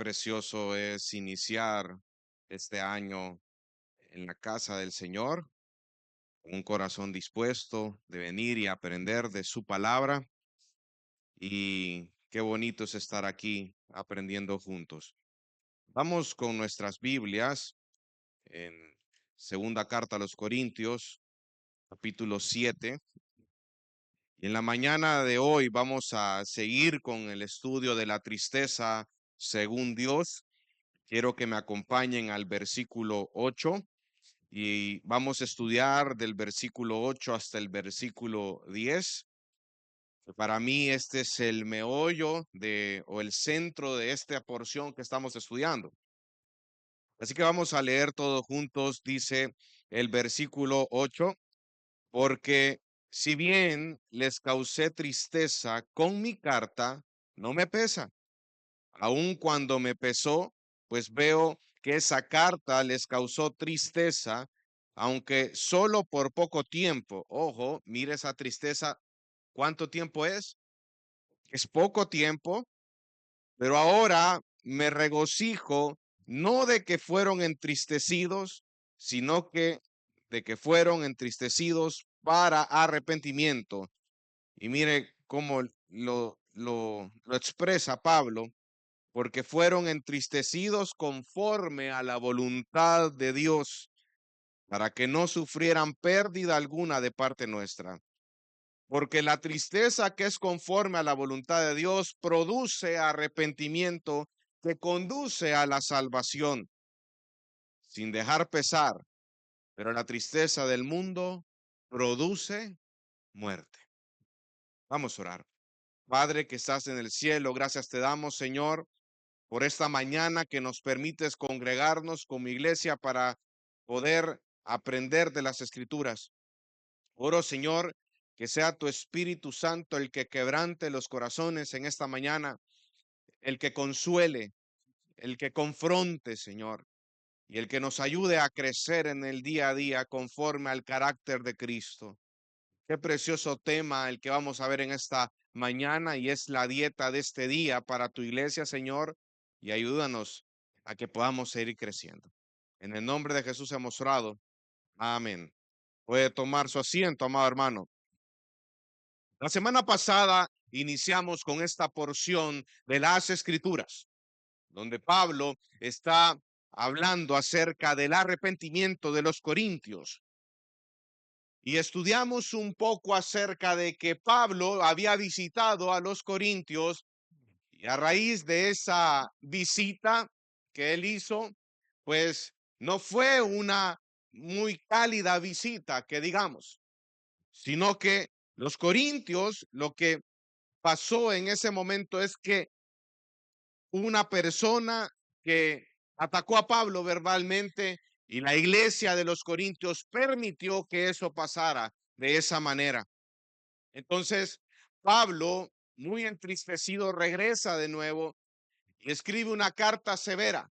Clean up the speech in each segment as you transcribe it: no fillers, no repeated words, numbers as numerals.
precioso es iniciar este año en la casa del Señor, con un corazón dispuesto de venir y aprender de su palabra. Y qué bonito es estar aquí aprendiendo juntos. Vamos con nuestras Biblias en Segunda Carta a los Corintios, capítulo 7. Y en la mañana de hoy vamos a seguir con el estudio de la tristeza según Dios. Quiero que me acompañen al versículo 8 y vamos a estudiar del versículo 8 hasta el versículo 10. Para mí este es el meollo o el centro de esta porción que estamos estudiando. Así que vamos a leer todos juntos. Dice el versículo 8: porque si bien les causé tristeza con mi carta, no me pesa. Aun cuando me pesó, pues veo que esa carta les causó tristeza, aunque solo por poco tiempo. Ojo, mire esa tristeza. ¿Cuánto tiempo es? Es poco tiempo, pero ahora me regocijo no de que fueron entristecidos, sino que de que fueron entristecidos para arrepentimiento. Y mire cómo lo expresa Pablo: porque fueron entristecidos conforme a la voluntad de Dios, para que no sufrieran pérdida alguna de parte nuestra. Porque la tristeza que es conforme a la voluntad de Dios produce arrepentimiento que conduce a la salvación, sin dejar pesar, pero la tristeza del mundo produce muerte. Vamos a orar. Padre que estás en el cielo, gracias te damos, Señor, por esta mañana que nos permites congregarnos como iglesia para poder aprender de las Escrituras. Oro, Señor, que sea tu Espíritu Santo el que quebrante los corazones en esta mañana, el que consuele, el que confronte, Señor, y el que nos ayude a crecer en el día a día conforme al carácter de Cristo. Qué precioso tema el que vamos a ver en esta mañana, y es la dieta de este día para tu iglesia, Señor, y ayúdanos a que podamos seguir creciendo. En el nombre de Jesús hemos orado. Amén. Puede tomar su asiento, amado hermano. La semana pasada iniciamos con esta porción de las Escrituras, donde Pablo está hablando acerca del arrepentimiento de los corintios. Y estudiamos un poco acerca de que Pablo había visitado a los corintios, y a raíz de esa visita que él hizo, pues no fue una muy cálida visita, que digamos, sino que los corintios, lo que pasó en ese momento es que una persona que atacó a Pablo verbalmente, y la iglesia de los corintios permitió que eso pasara de esa manera. Entonces, Pablo, muy entristecido, regresa de nuevo y escribe una carta severa,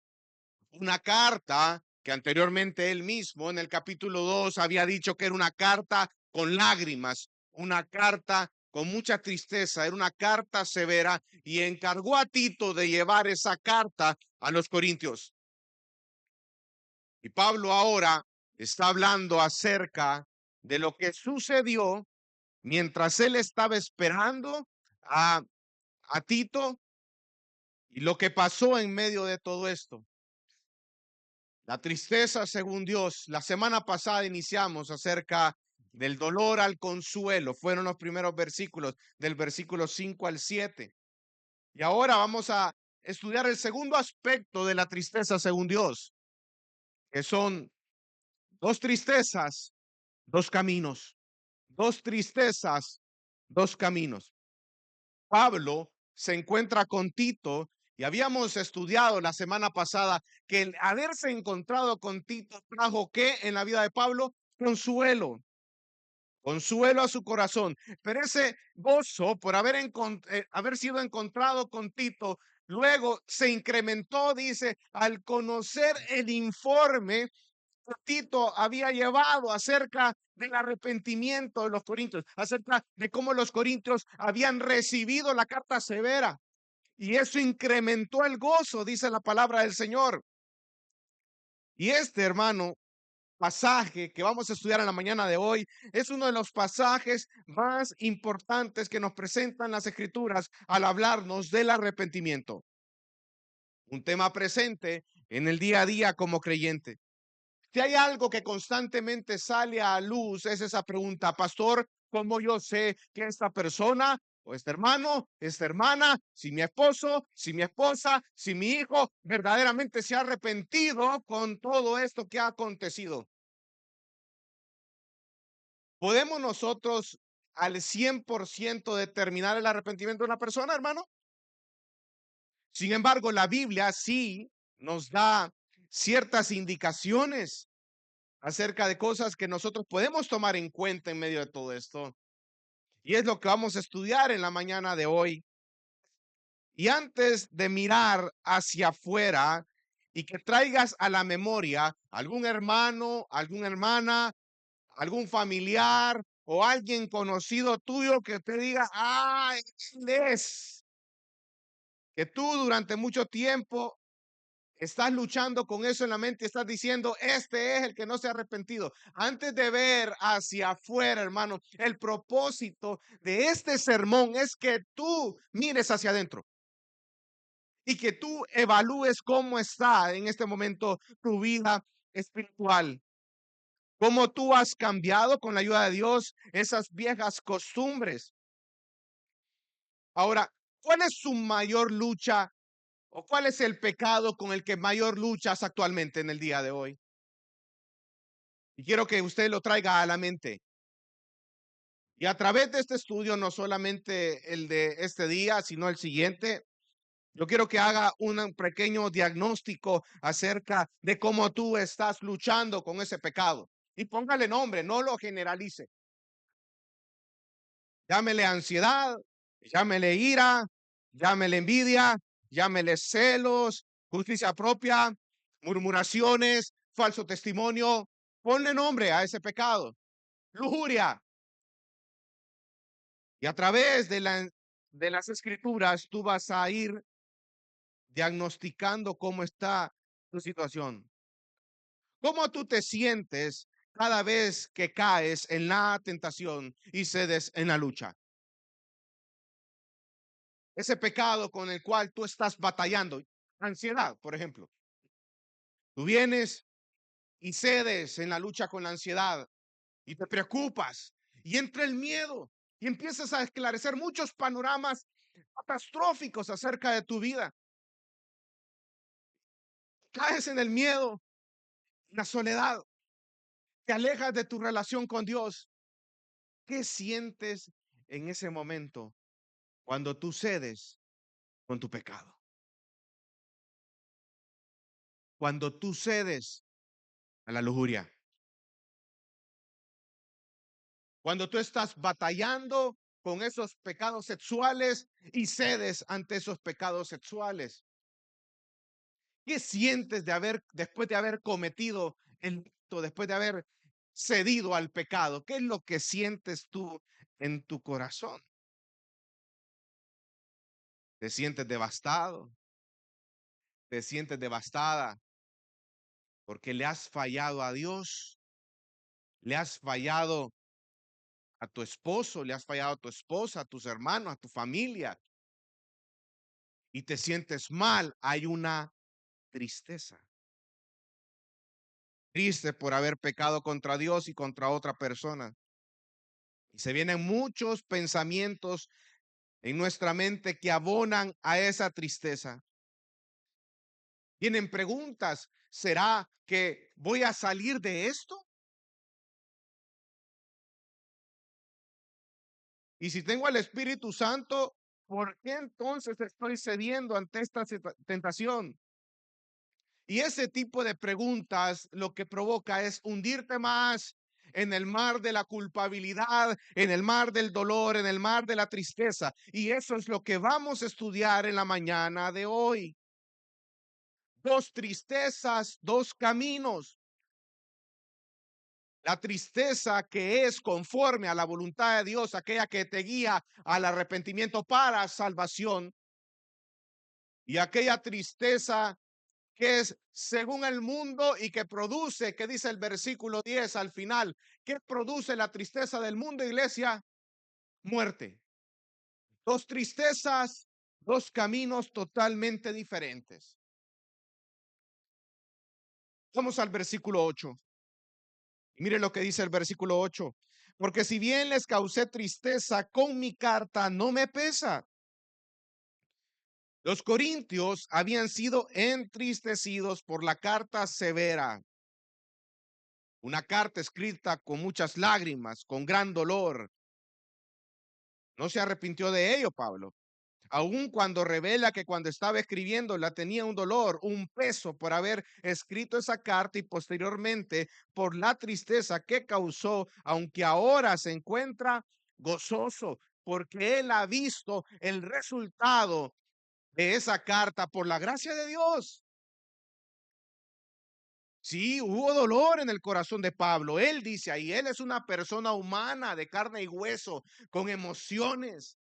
una carta que anteriormente él mismo en el capítulo 2 había dicho que era una carta con lágrimas, una carta con mucha tristeza, era una carta severa, y encargó a Tito de llevar esa carta a los corintios. Y Pablo ahora está hablando acerca de lo que sucedió mientras él estaba esperando a, a Tito, y lo que pasó en medio de todo esto. La tristeza según Dios. La semana pasada iniciamos acerca del dolor al consuelo. Fueron los primeros versículos, del versículo 5 al 7. Y ahora vamos a estudiar el segundo aspecto de la tristeza según Dios, que son dos tristezas, dos caminos. Dos tristezas, dos caminos. Pablo se encuentra con Tito, y habíamos estudiado la semana pasada que el haberse encontrado con Tito trajo ¿qué en la vida de Pablo? Consuelo, consuelo a su corazón. Pero ese gozo por haber sido encontrado con Tito luego se incrementó, dice, al conocer el informe que Tito había llevado acerca del arrepentimiento de los corintios, acerca de cómo los corintios habían recibido la carta severa. Y eso incrementó el gozo, dice la palabra del Señor. Y este, hermano, pasaje que vamos a estudiar en la mañana de hoy es uno de los pasajes más importantes que nos presentan las Escrituras al hablarnos del arrepentimiento. Un tema presente en el día a día como creyente. Si hay algo que constantemente sale a luz, es esa pregunta: pastor, ¿cómo yo sé que esta persona o este hermano, esta hermana, si mi esposo, si mi esposa, si mi hijo verdaderamente se ha arrepentido con todo esto que ha acontecido? ¿Podemos nosotros al 100% determinar el arrepentimiento de una persona, hermano? Sin embargo, la Biblia sí nos da ciertas indicaciones acerca de cosas que nosotros podemos tomar en cuenta en medio de todo esto. Y es lo que vamos a estudiar en la mañana de hoy. Y antes de mirar hacia afuera y que traigas a la memoria algún hermano, alguna hermana, algún familiar o alguien conocido tuyo que te diga: ah, él es, que tú durante mucho tiempo estás luchando con eso en la mente, estás diciendo: este es el que no se ha arrepentido. Antes de ver hacia afuera, hermano, el propósito de este sermón es que tú mires hacia adentro y que tú evalúes cómo está en este momento tu vida espiritual, cómo tú has cambiado con la ayuda de Dios esas viejas costumbres. Ahora, ¿cuál es su mayor lucha o cuál es el pecado con el que mayor luchas actualmente en el día de hoy? Y quiero que usted lo traiga a la mente. Y a través de este estudio, no solamente el de este día, sino el siguiente, yo quiero que haga un pequeño diagnóstico acerca de cómo tú estás luchando con ese pecado. Y póngale nombre, no lo generalice. Llámele ansiedad, llámele ira, llámele envidia, llámele celos, justicia propia, murmuraciones, falso testimonio. Ponle nombre a ese pecado. Lujuria. Y a través de las escrituras, tú vas a ir diagnosticando cómo está tu situación. ¿Cómo tú te sientes cada vez que caes en la tentación y cedes en la lucha? Ese pecado con el cual tú estás batallando, ansiedad, por ejemplo. Tú vienes y cedes en la lucha con la ansiedad y te preocupas y entra el miedo y empiezas a esclarecer muchos panoramas catastróficos acerca de tu vida. Caes en el miedo, la soledad, te alejas de tu relación con Dios. ¿Qué sientes en ese momento cuando tú cedes con tu pecado? Cuando tú cedes a la lujuria, cuando tú estás batallando con esos pecados sexuales y cedes ante esos pecados sexuales. ¿Qué sientes después de haber cometido el acto, después de haber cedido al pecado? ¿Qué es lo que sientes tú en tu corazón? ¿Te sientes devastado? ¿Te sientes devastada porque le has fallado a Dios? ¿Le has fallado a tu esposo? ¿Le has fallado a tu esposa, a tus hermanos, a tu familia? Y te sientes mal. Hay una tristeza. Triste por haber pecado contra Dios y contra otra persona. Y se vienen muchos pensamientos en nuestra mente que abonan a esa tristeza. Vienen preguntas: ¿será que voy a salir de esto? Y si tengo al Espíritu Santo, ¿por qué entonces estoy cediendo ante esta tentación? Y ese tipo de preguntas lo que provoca es hundirte más en el mar de la culpabilidad, en el mar del dolor, en el mar de la tristeza. Y eso es lo que vamos a estudiar en la mañana de hoy. Dos tristezas, dos caminos. La tristeza que es conforme a la voluntad de Dios, aquella que te guía al arrepentimiento para salvación. Y aquella tristeza que es según el mundo y que produce, que dice el versículo 10 al final, ¿qué produce la tristeza del mundo, iglesia? Muerte. Dos tristezas, dos caminos totalmente diferentes. Vamos al versículo 8. Mire lo que dice el versículo 8. Porque si bien les causé tristeza con mi carta, no me pesa. Los corintios habían sido entristecidos por la carta severa, una carta escrita con muchas lágrimas, con gran dolor. No se arrepintió de ello, Pablo. Aun cuando revela que cuando estaba escribiendo la tenía un dolor, un peso por haber escrito esa carta y posteriormente por la tristeza que causó, aunque ahora se encuentra gozoso porque él ha visto el resultado de esa carta por la gracia de Dios. Sí, hubo dolor en el corazón de Pablo. Él dice ahí, él es una persona humana de carne y hueso, con emociones.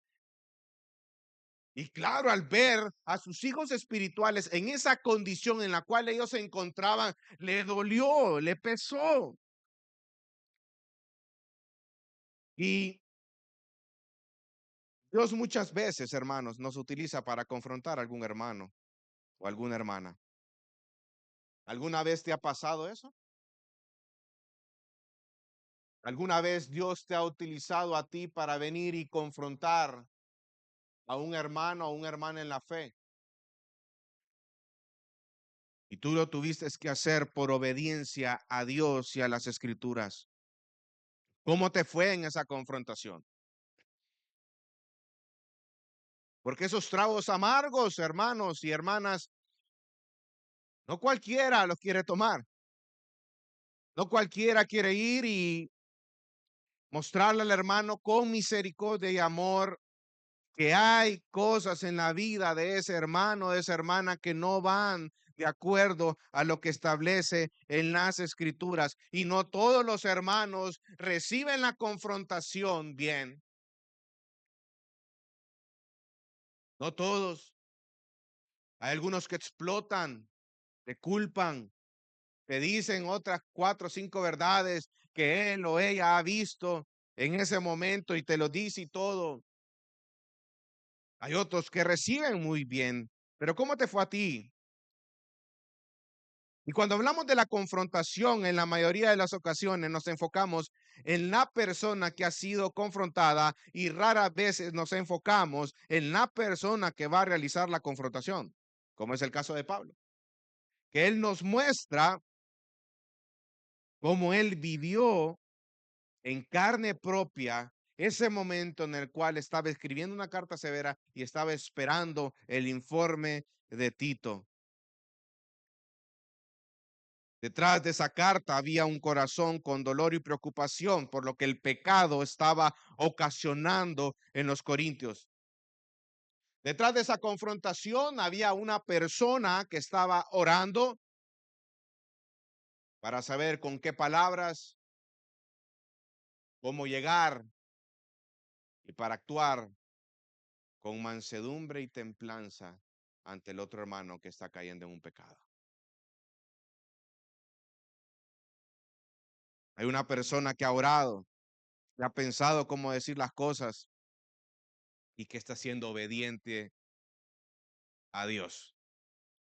Y claro, al ver a sus hijos espirituales en esa condición en la cual ellos se encontraban, le dolió, le pesó. Y Dios muchas veces, hermanos, nos utiliza para confrontar a algún hermano o alguna hermana. ¿Alguna vez te ha pasado eso? ¿Alguna vez Dios te ha utilizado a ti para venir y confrontar a un hermano o una hermana en la fe? Y tú lo tuviste que hacer por obediencia a Dios y a las Escrituras. ¿Cómo te fue en esa confrontación? Porque esos tragos amargos, hermanos y hermanas, no cualquiera los quiere tomar. No cualquiera quiere ir y mostrarle al hermano con misericordia y amor que hay cosas en la vida de ese hermano, de esa hermana que no van de acuerdo a lo que establece en las escrituras. Y no todos los hermanos reciben la confrontación bien. No todos. Hay algunos que explotan, te culpan, te dicen otras 4 o 5 verdades que él o ella ha visto en ese momento y te lo dice y todo. Hay otros que reciben muy bien, pero ¿cómo te fue a ti? Y cuando hablamos de la confrontación, en la mayoría de las ocasiones nos enfocamos en la persona que ha sido confrontada y raras veces nos enfocamos en la persona que va a realizar la confrontación, como es el caso de Pablo, que él nos muestra cómo él vivió en carne propia ese momento en el cual estaba escribiendo una carta severa y estaba esperando el informe de Tito. Detrás de esa carta había un corazón con dolor y preocupación por lo que el pecado estaba ocasionando en los corintios. Detrás de esa confrontación había una persona que estaba orando para saber con qué palabras, cómo llegar y para actuar con mansedumbre y templanza ante el otro hermano que está cayendo en un pecado. Hay una persona que ha orado, que ha pensado cómo decir las cosas y que está siendo obediente a Dios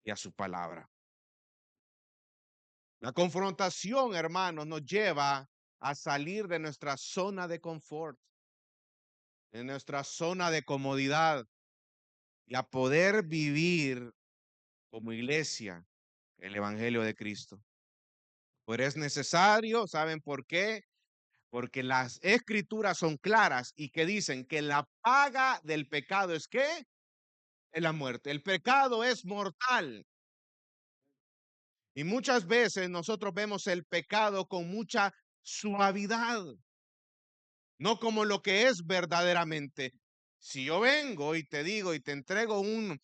y a su palabra. La confrontación, hermanos, nos lleva a salir de nuestra zona de confort, de nuestra zona de comodidad y a poder vivir como iglesia el Evangelio de Cristo. Pero es necesario, ¿saben por qué? Porque las escrituras son claras y que dicen que la paga del pecado es ¿qué? Es la muerte. El pecado es mortal. Y muchas veces nosotros vemos el pecado con mucha suavidad, no como lo que es verdaderamente. Si yo vengo y te digo y te entrego un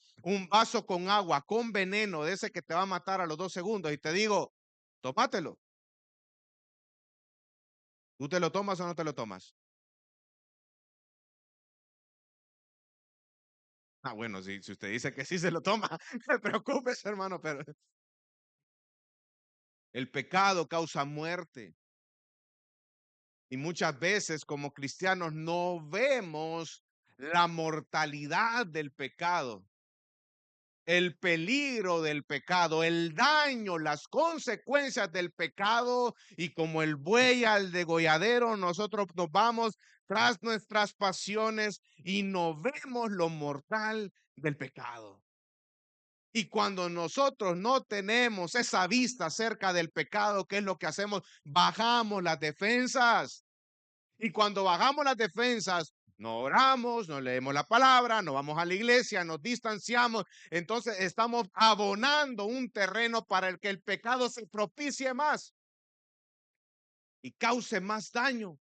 vaso con agua, con veneno, de ese que te va a matar a los 2 segundos, y te digo, tómatelo. ¿Tú te lo tomas o no te lo tomas? Ah, bueno, si usted dice que sí se lo toma, no se preocupe, hermano, pero el pecado causa muerte. Y muchas veces como cristianos no vemos la mortalidad del pecado, el peligro del pecado, el daño, las consecuencias del pecado, y como el buey al degolladero, nosotros nos vamos tras nuestras pasiones y no vemos lo mortal del pecado. Y cuando nosotros no tenemos esa vista acerca del pecado, ¿qué es lo que hacemos? Bajamos las defensas. Y cuando bajamos las defensas, no oramos, no leemos la palabra, no vamos a la iglesia, nos distanciamos. Entonces estamos abonando un terreno para el que el pecado se propicie más y cause más daño.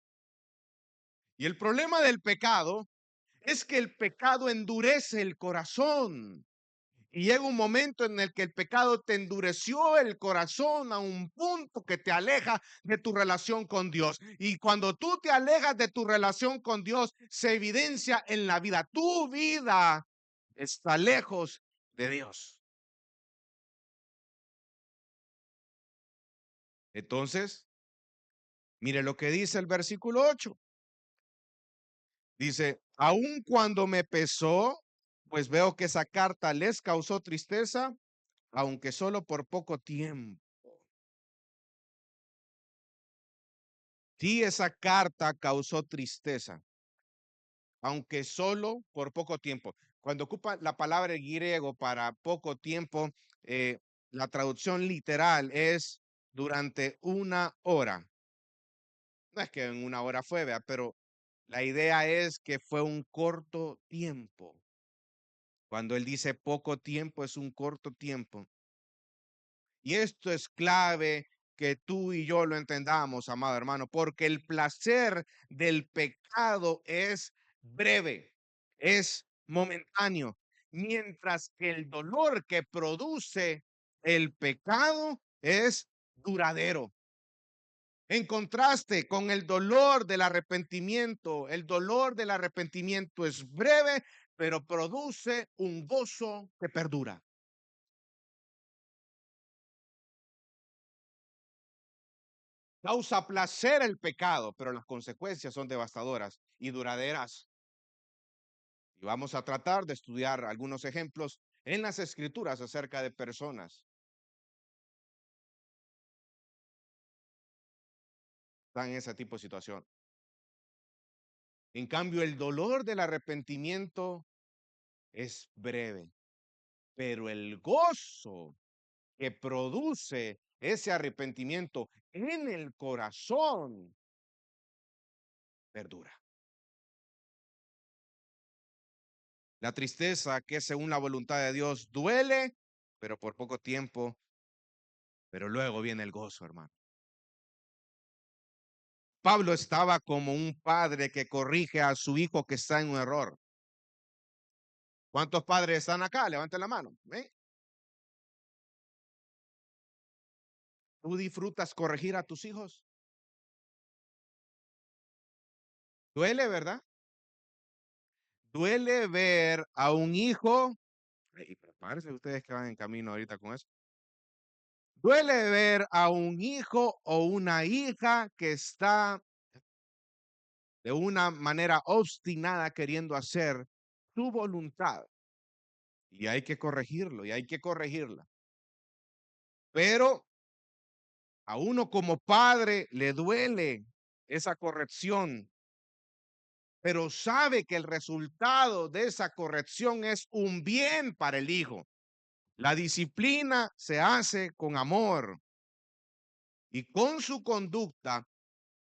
Y el problema del pecado es que el pecado endurece el corazón. Y llega un momento en el que el pecado te endureció el corazón a un punto que te aleja de tu relación con Dios. Y cuando tú te alejas de tu relación con Dios, se evidencia en la vida. Tu vida está lejos de Dios. Entonces, mire lo que dice el versículo 8. Dice, aun cuando me pesó, pues veo que esa carta les causó tristeza, aunque solo por poco tiempo. Sí, esa carta causó tristeza, aunque solo por poco tiempo. Cuando ocupa la palabra en griego para poco tiempo, eh, la traducción literal es durante una hora. No es que en una hora fue, ¿verdad? Pero la idea es que fue un corto tiempo. Cuando él dice poco tiempo, es un corto tiempo. Y esto es clave que tú y yo lo entendamos, amado hermano, porque el placer del pecado es breve, es momentáneo, mientras que el dolor que produce el pecado es duradero. En contraste con el dolor del arrepentimiento es breve, pero produce un gozo que perdura. Causa placer el pecado, pero las consecuencias son devastadoras y duraderas. Y vamos a tratar de estudiar algunos ejemplos en las escrituras acerca de personas que están en ese tipo de situación. En cambio, el dolor del arrepentimiento es breve, pero el gozo que produce ese arrepentimiento en el corazón perdura. La tristeza, que es según la voluntad de Dios, duele, pero por poco tiempo. Pero luego viene el gozo, hermano. Pablo estaba como un padre que corrige a su hijo que está en un error. ¿Cuántos padres están acá? Levanten la mano. ¿Eh? ¿Tú disfrutas corregir a tus hijos? Duele, ¿verdad? Duele ver a un hijo, y prepárense ustedes que van en camino ahorita con eso. Duele ver a un hijo o una hija que está de una manera obstinada queriendo hacer tu voluntad. Y hay que corregirlo, y hay que corregirla. Pero a uno como padre le duele esa corrección, pero sabe que el resultado de esa corrección es un bien para el hijo. La disciplina se hace con amor y con su conducta,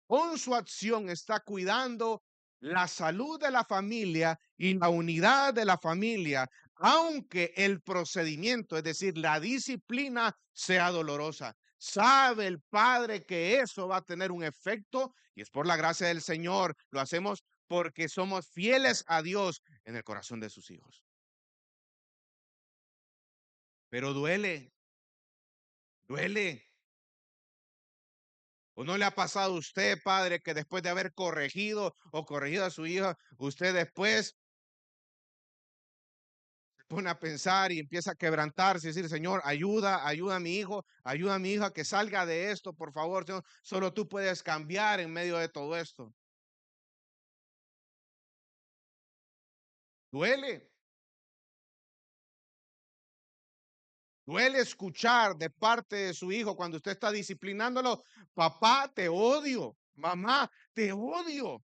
con su acción está cuidando la salud de la familia y la unidad de la familia, aunque el procedimiento, es decir, la disciplina sea dolorosa. Sabe el padre que eso va a tener un efecto y es por la gracia del Señor. Lo hacemos porque somos fieles a Dios en el corazón de sus hijos. Pero duele, duele. ¿O no le ha pasado a usted, padre, que después de haber corregido o corregido a su hija, usted después pone a pensar y empieza a quebrantarse y decir, Señor, ayuda a mi hijo, ayuda a mi hija que salga de esto, por favor, Señor, solo tú puedes cambiar en medio de todo esto. Duele, duele escuchar de parte de su hijo cuando usted está disciplinándolo, papá, te odio, mamá, te odio.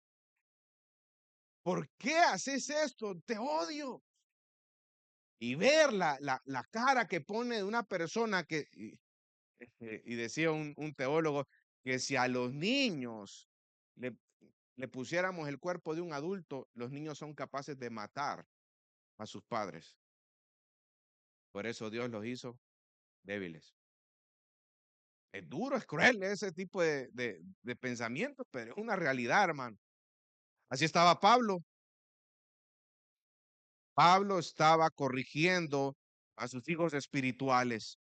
¿Por qué haces esto? Te odio. Y ver la cara que pone de una persona que, y decía un teólogo, que si a los niños le, le pusiéramos el cuerpo de un adulto, los niños son capaces de matar a sus padres. Por eso Dios los hizo débiles. Es duro, es cruel ese tipo de pensamientos, pero es una realidad, hermano. Así estaba Pablo. Pablo estaba corrigiendo a sus hijos espirituales.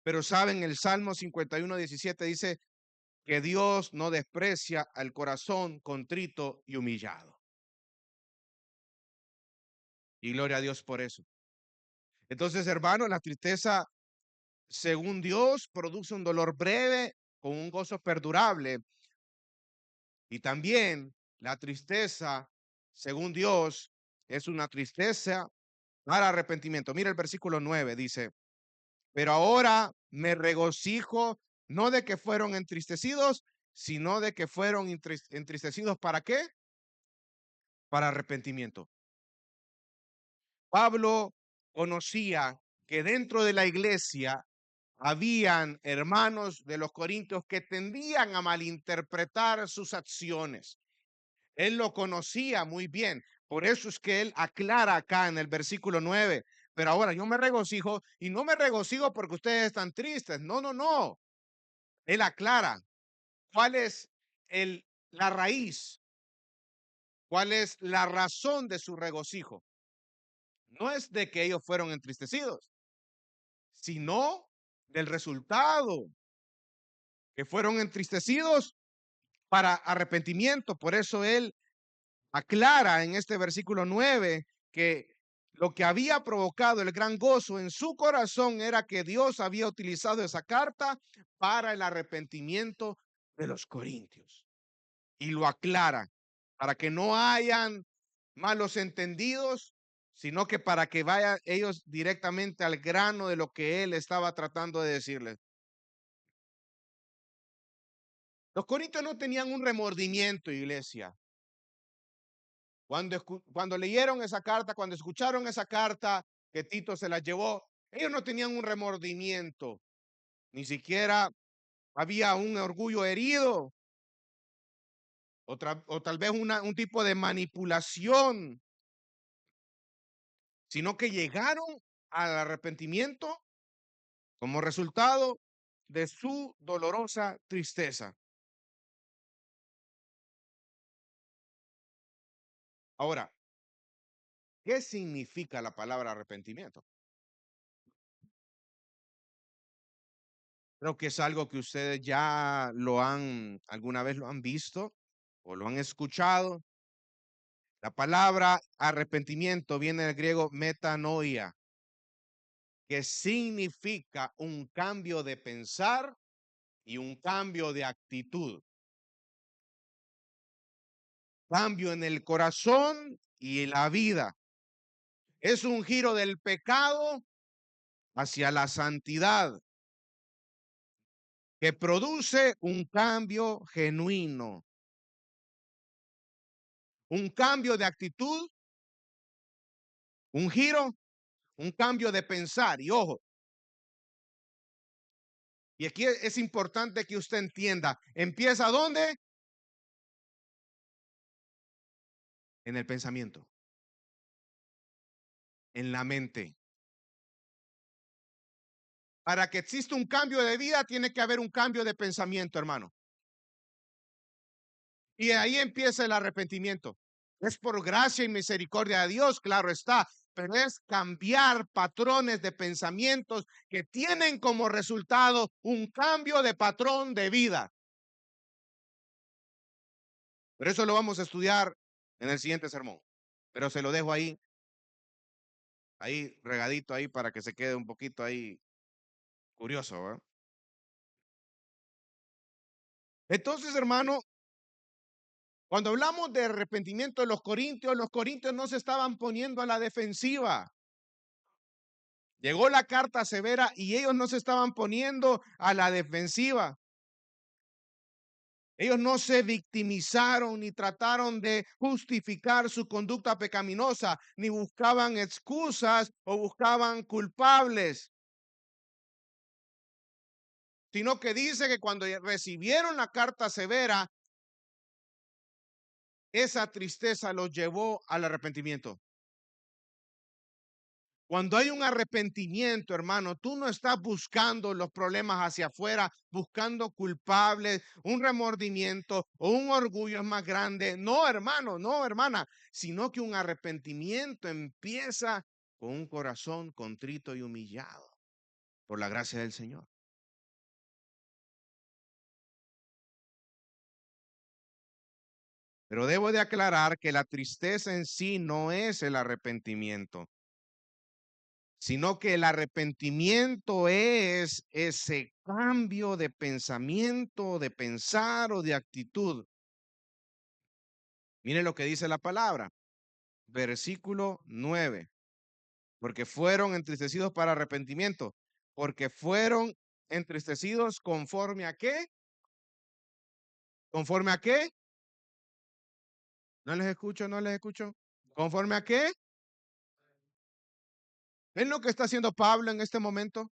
Pero saben, el Salmo 51:17 dice que Dios no desprecia al corazón contrito y humillado. Y gloria a Dios por eso. Entonces, hermano, la tristeza, según Dios, produce un dolor breve con un gozo perdurable. Y también la tristeza, según Dios, es una tristeza para arrepentimiento. Mira el versículo 9, dice, pero ahora me regocijo no de que fueron entristecidos, sino de que fueron entristecidos. ¿Para qué? Para arrepentimiento. Pablo conocía que dentro de la iglesia habían hermanos de los corintios que tendían a malinterpretar sus acciones. Él lo conocía muy bien. Por eso es que él aclara acá en el versículo 9. Pero ahora yo me regocijo y no me regocijo porque ustedes están tristes. No, no, no. Él aclara cuál es la raíz, cuál es la razón de su regocijo. No es de que ellos fueron entristecidos, sino del resultado, que fueron entristecidos para arrepentimiento. Por eso él aclara en este versículo 9 que lo que había provocado el gran gozo en su corazón era que Dios había utilizado esa carta para el arrepentimiento de los corintios. Y lo aclara para que no hayan malos entendidos, sino que para que vayan ellos directamente al grano de lo que él estaba tratando de decirles. Los corintios no tenían un remordimiento, iglesia. Cuando leyeron esa carta, cuando escucharon esa carta que Tito se la llevó, ellos no tenían un remordimiento, ni siquiera había un orgullo herido, o tal vez un tipo de manipulación, sino que llegaron al arrepentimiento como resultado de su dolorosa tristeza. Ahora, ¿qué significa la palabra arrepentimiento? Creo que es algo que ustedes ya alguna vez lo han visto o lo han escuchado. La palabra arrepentimiento viene del griego metanoia, que significa un cambio de pensar y un cambio de actitud. Cambio en el corazón y en la vida. Es un giro del pecado hacia la santidad que produce un cambio genuino, un cambio de actitud, un giro, un cambio de pensar. Y ojo, y aquí es importante que usted entienda, ¿empieza dónde? En el pensamiento, en la mente. Para que exista un cambio de vida, tiene que haber un cambio de pensamiento, hermano. Y ahí empieza el arrepentimiento. Es por gracia y misericordia de Dios, claro está, pero es cambiar patrones de pensamientos que tienen como resultado un cambio de patrón de vida. Pero eso lo vamos a estudiar en el siguiente sermón. Pero se lo dejo ahí ahí regadito ahí para que se quede un poquito ahí curioso, ¿verdad? Entonces, hermano, cuando hablamos de arrepentimiento de los corintios no se estaban poniendo a la defensiva. Llegó la carta severa y ellos no se estaban poniendo a la defensiva. Ellos no se victimizaron ni trataron de justificar su conducta pecaminosa, ni buscaban excusas o buscaban culpables, sino que dice que cuando recibieron la carta severa, esa tristeza los llevó al arrepentimiento. Cuando hay un arrepentimiento, hermano, tú no estás buscando los problemas hacia afuera, buscando culpables, un remordimiento o un orgullo es más grande. No, hermano, no, hermana, sino que un arrepentimiento empieza con un corazón contrito y humillado por la gracia del Señor. Pero debo de aclarar que la tristeza en sí no es el arrepentimiento, sino que el arrepentimiento es ese cambio de pensamiento, de pensar o de actitud. Mire lo que dice la palabra, versículo 9, porque fueron entristecidos para arrepentimiento, porque fueron entristecidos conforme a qué, conforme a qué, no les escucho, no les escucho, conforme a qué. ¿Ven lo que está haciendo Pablo en este momento?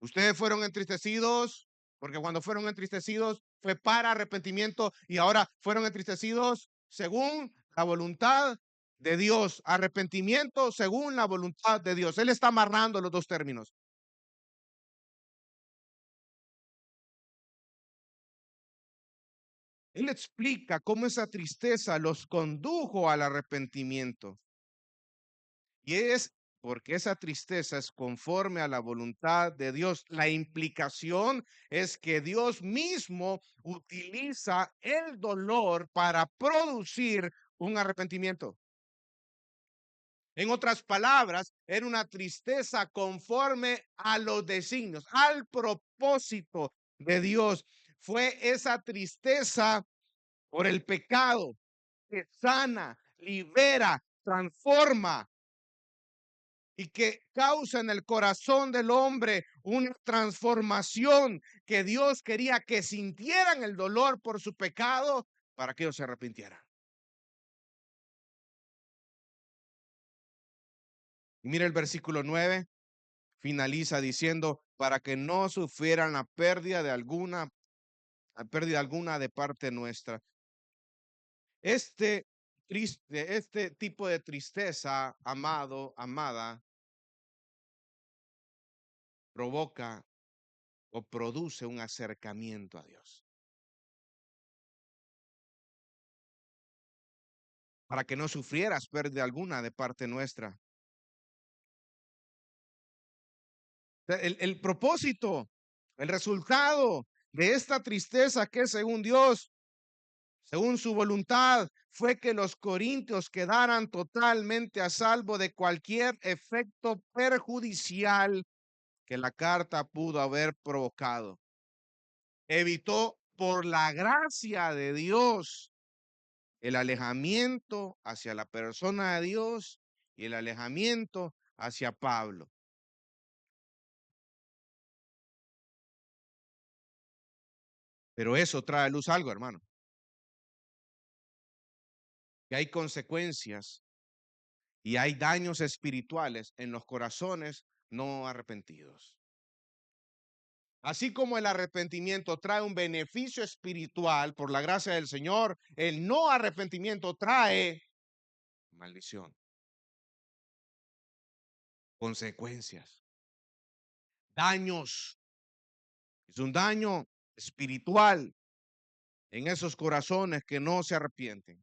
Ustedes fueron entristecidos, porque cuando fueron entristecidos fue para arrepentimiento y ahora fueron entristecidos según la voluntad de Dios. Arrepentimiento según la voluntad de Dios. Él está amarrando los dos términos. Él explica cómo esa tristeza los condujo al arrepentimiento. Y es porque esa tristeza es conforme a la voluntad de Dios. La implicación es que Dios mismo utiliza el dolor para producir un arrepentimiento. En otras palabras, era una tristeza conforme a los designios, al propósito de Dios. Fue esa tristeza por el pecado que sana, libera, transforma y que causa en el corazón del hombre una transformación que Dios quería que sintieran el dolor por su pecado para que ellos se arrepintieran. Y mira el versículo 9, finaliza diciendo, para que no sufrieran la pérdida alguna de parte nuestra. Este tipo de tristeza, amado, amada, provoca o produce un acercamiento a Dios. Para que no sufrieras pérdida alguna de parte nuestra. El propósito, el resultado de esta tristeza que según Dios, según su voluntad, fue que los corintios quedaran totalmente a salvo de cualquier efecto perjudicial que la carta pudo haber provocado. Evitó por la gracia de Dios el alejamiento hacia la persona de Dios y el alejamiento hacia Pablo. Pero eso trae a luz algo, hermano, que hay consecuencias y hay daños espirituales en los corazones no arrepentidos. Así como el arrepentimiento trae un beneficio espiritual por la gracia del Señor, el no arrepentimiento trae maldición, consecuencias, daños. Es un daño espiritual en esos corazones que no se arrepienten.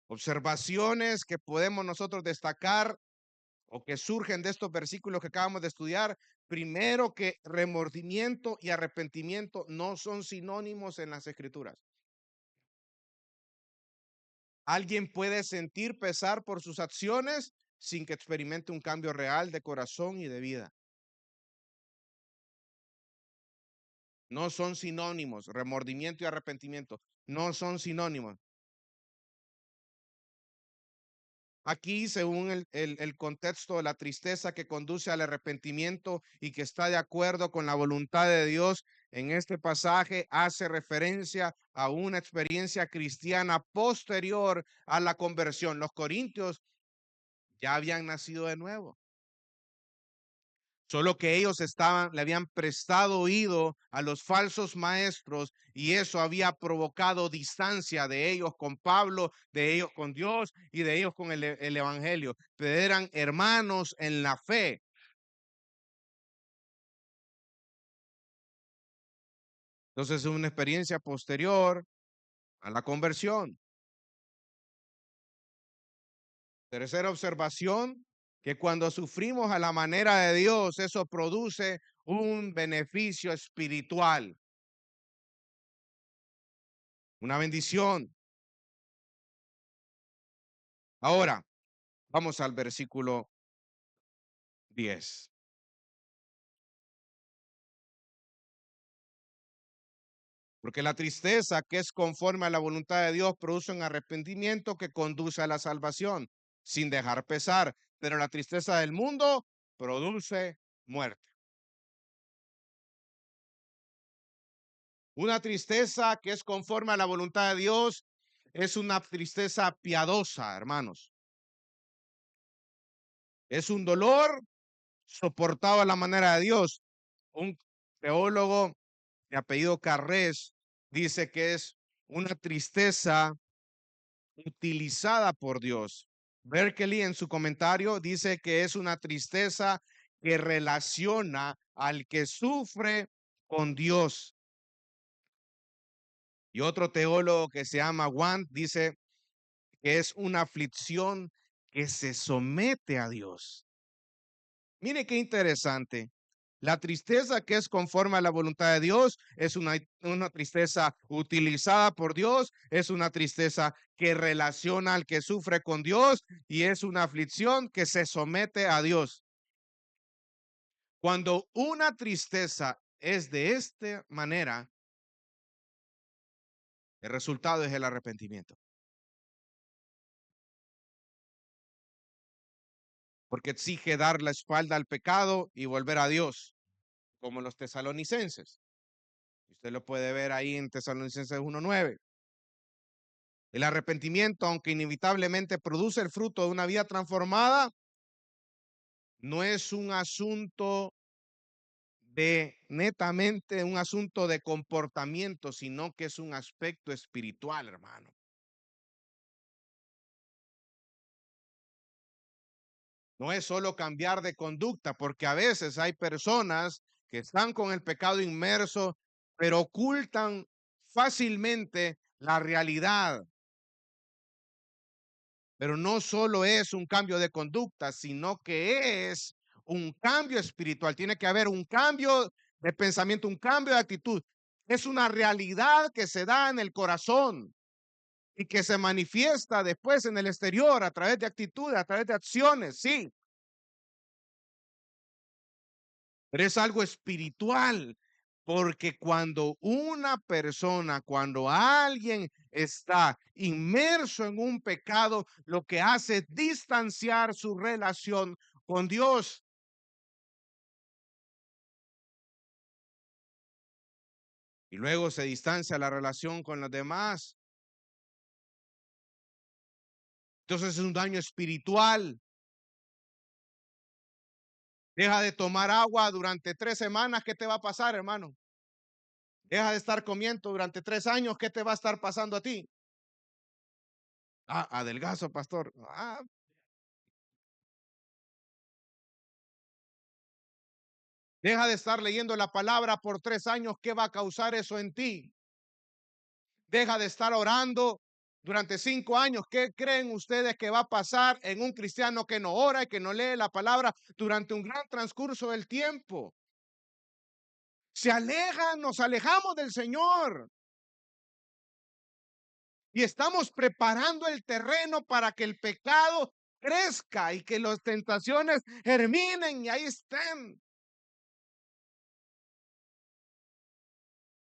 Observaciones que podemos nosotros destacar o que surgen de estos versículos que acabamos de estudiar. Primero, que remordimiento y arrepentimiento no son sinónimos en las Escrituras. Alguien puede sentir pesar por sus acciones sin que experimente un cambio real de corazón y de vida. No son sinónimos. Remordimiento y arrepentimiento no son sinónimos. Aquí, según el contexto de la tristeza que conduce al arrepentimiento y que está de acuerdo con la voluntad de Dios, en este pasaje hace referencia a una experiencia cristiana posterior a la conversión. Los corintios ya habían nacido de nuevo. Solo que ellos le habían prestado oído a los falsos maestros y eso había provocado distancia de ellos con Pablo, de ellos con Dios y de ellos con el evangelio. Pero eran hermanos en la fe. Entonces es una experiencia posterior a la conversión. Tercera observación, que cuando sufrimos a la manera de Dios, eso produce un beneficio espiritual, una bendición. Ahora, vamos al versículo 10. Porque la tristeza que es conforme a la voluntad de Dios produce un arrepentimiento que conduce a la salvación, sin dejar pesar. Pero la tristeza del mundo produce muerte. Una tristeza que es conforme a la voluntad de Dios es una tristeza piadosa, hermanos. Es un dolor soportado a la manera de Dios. Un teólogo de apellido Carrés dice que es una tristeza utilizada por Dios. Berkeley en su comentario dice que es una tristeza que relaciona al que sufre con Dios. Y otro teólogo que se llama Want dice que es una aflicción que se somete a Dios. Mire qué interesante. La tristeza que es conforme a la voluntad de Dios es una tristeza utilizada por Dios, es una tristeza que relaciona al que sufre con Dios y es una aflicción que se somete a Dios. Cuando una tristeza es de esta manera, el resultado es el arrepentimiento. Porque exige dar la espalda al pecado y volver a Dios, como los tesalonicenses. Usted lo puede ver ahí en Tesalonicenses 1:9. El arrepentimiento, aunque inevitablemente produce el fruto de una vida transformada, no es un asunto netamente un asunto de comportamiento, sino que es un aspecto espiritual, hermano. No es solo cambiar de conducta, porque a veces hay personas que están con el pecado inmerso, pero ocultan fácilmente la realidad. Pero no solo es un cambio de conducta, sino que es un cambio espiritual. Tiene que haber un cambio de pensamiento, un cambio de actitud. Es una realidad que se da en el corazón y que se manifiesta después en el exterior a través de actitudes, a través de acciones, sí. Pero es algo espiritual, porque cuando alguien está inmerso en un pecado, lo que hace es distanciar su relación con Dios. Y luego se distancia la relación con los demás. Entonces es un daño espiritual. Deja de tomar agua durante 3 semanas, ¿qué te va a pasar, hermano? Deja de estar comiendo durante 3 años, ¿qué te va a estar pasando a ti? Ah, adelgazo, pastor. Ah, deja de estar leyendo la palabra por 3 años. ¿Qué va a causar eso en ti? Deja de estar orando durante 5 años. ¿Qué creen ustedes que va a pasar en un cristiano que no ora y que no lee la palabra durante un gran transcurso del tiempo? Se alejan, nos alejamos del Señor. Y estamos preparando el terreno para que el pecado crezca y que las tentaciones germinen y ahí estén.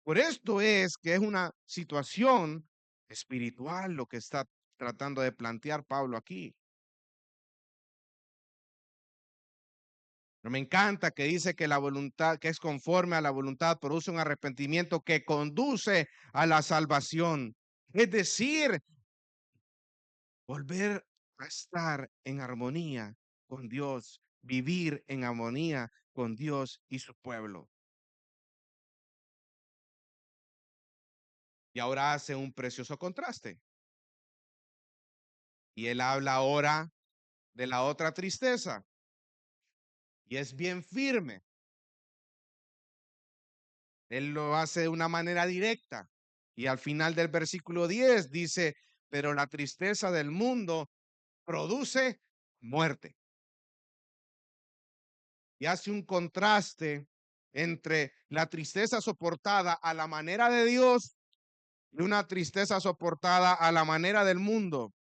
Por esto es que es una situación espiritual lo que está tratando de plantear Pablo aquí. Pero me encanta que dice que la voluntad, que es conforme a la voluntad, produce un arrepentimiento que conduce a la salvación. Es decir, volver a estar en armonía con Dios, vivir en armonía con Dios y su pueblo. Y ahora hace un precioso contraste. Y él habla ahora de la otra tristeza. Y es bien firme. Él lo hace de una manera directa. Y al final del versículo 10 dice, pero la tristeza del mundo produce muerte. Y hace un contraste entre la tristeza soportada a la manera de Dios y una tristeza soportada a la manera del mundo.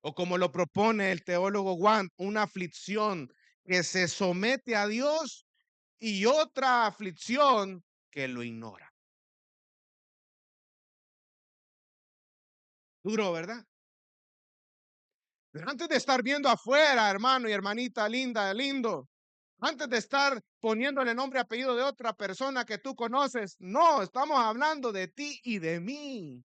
O como lo propone el teólogo Juan, una aflicción que se somete a Dios y otra aflicción que lo ignora. Duro, ¿verdad? Pero antes de estar viendo afuera, hermano y hermanita linda, lindo, antes de estar poniéndole nombre y apellido de otra persona que tú conoces, no, estamos hablando de ti y de mí.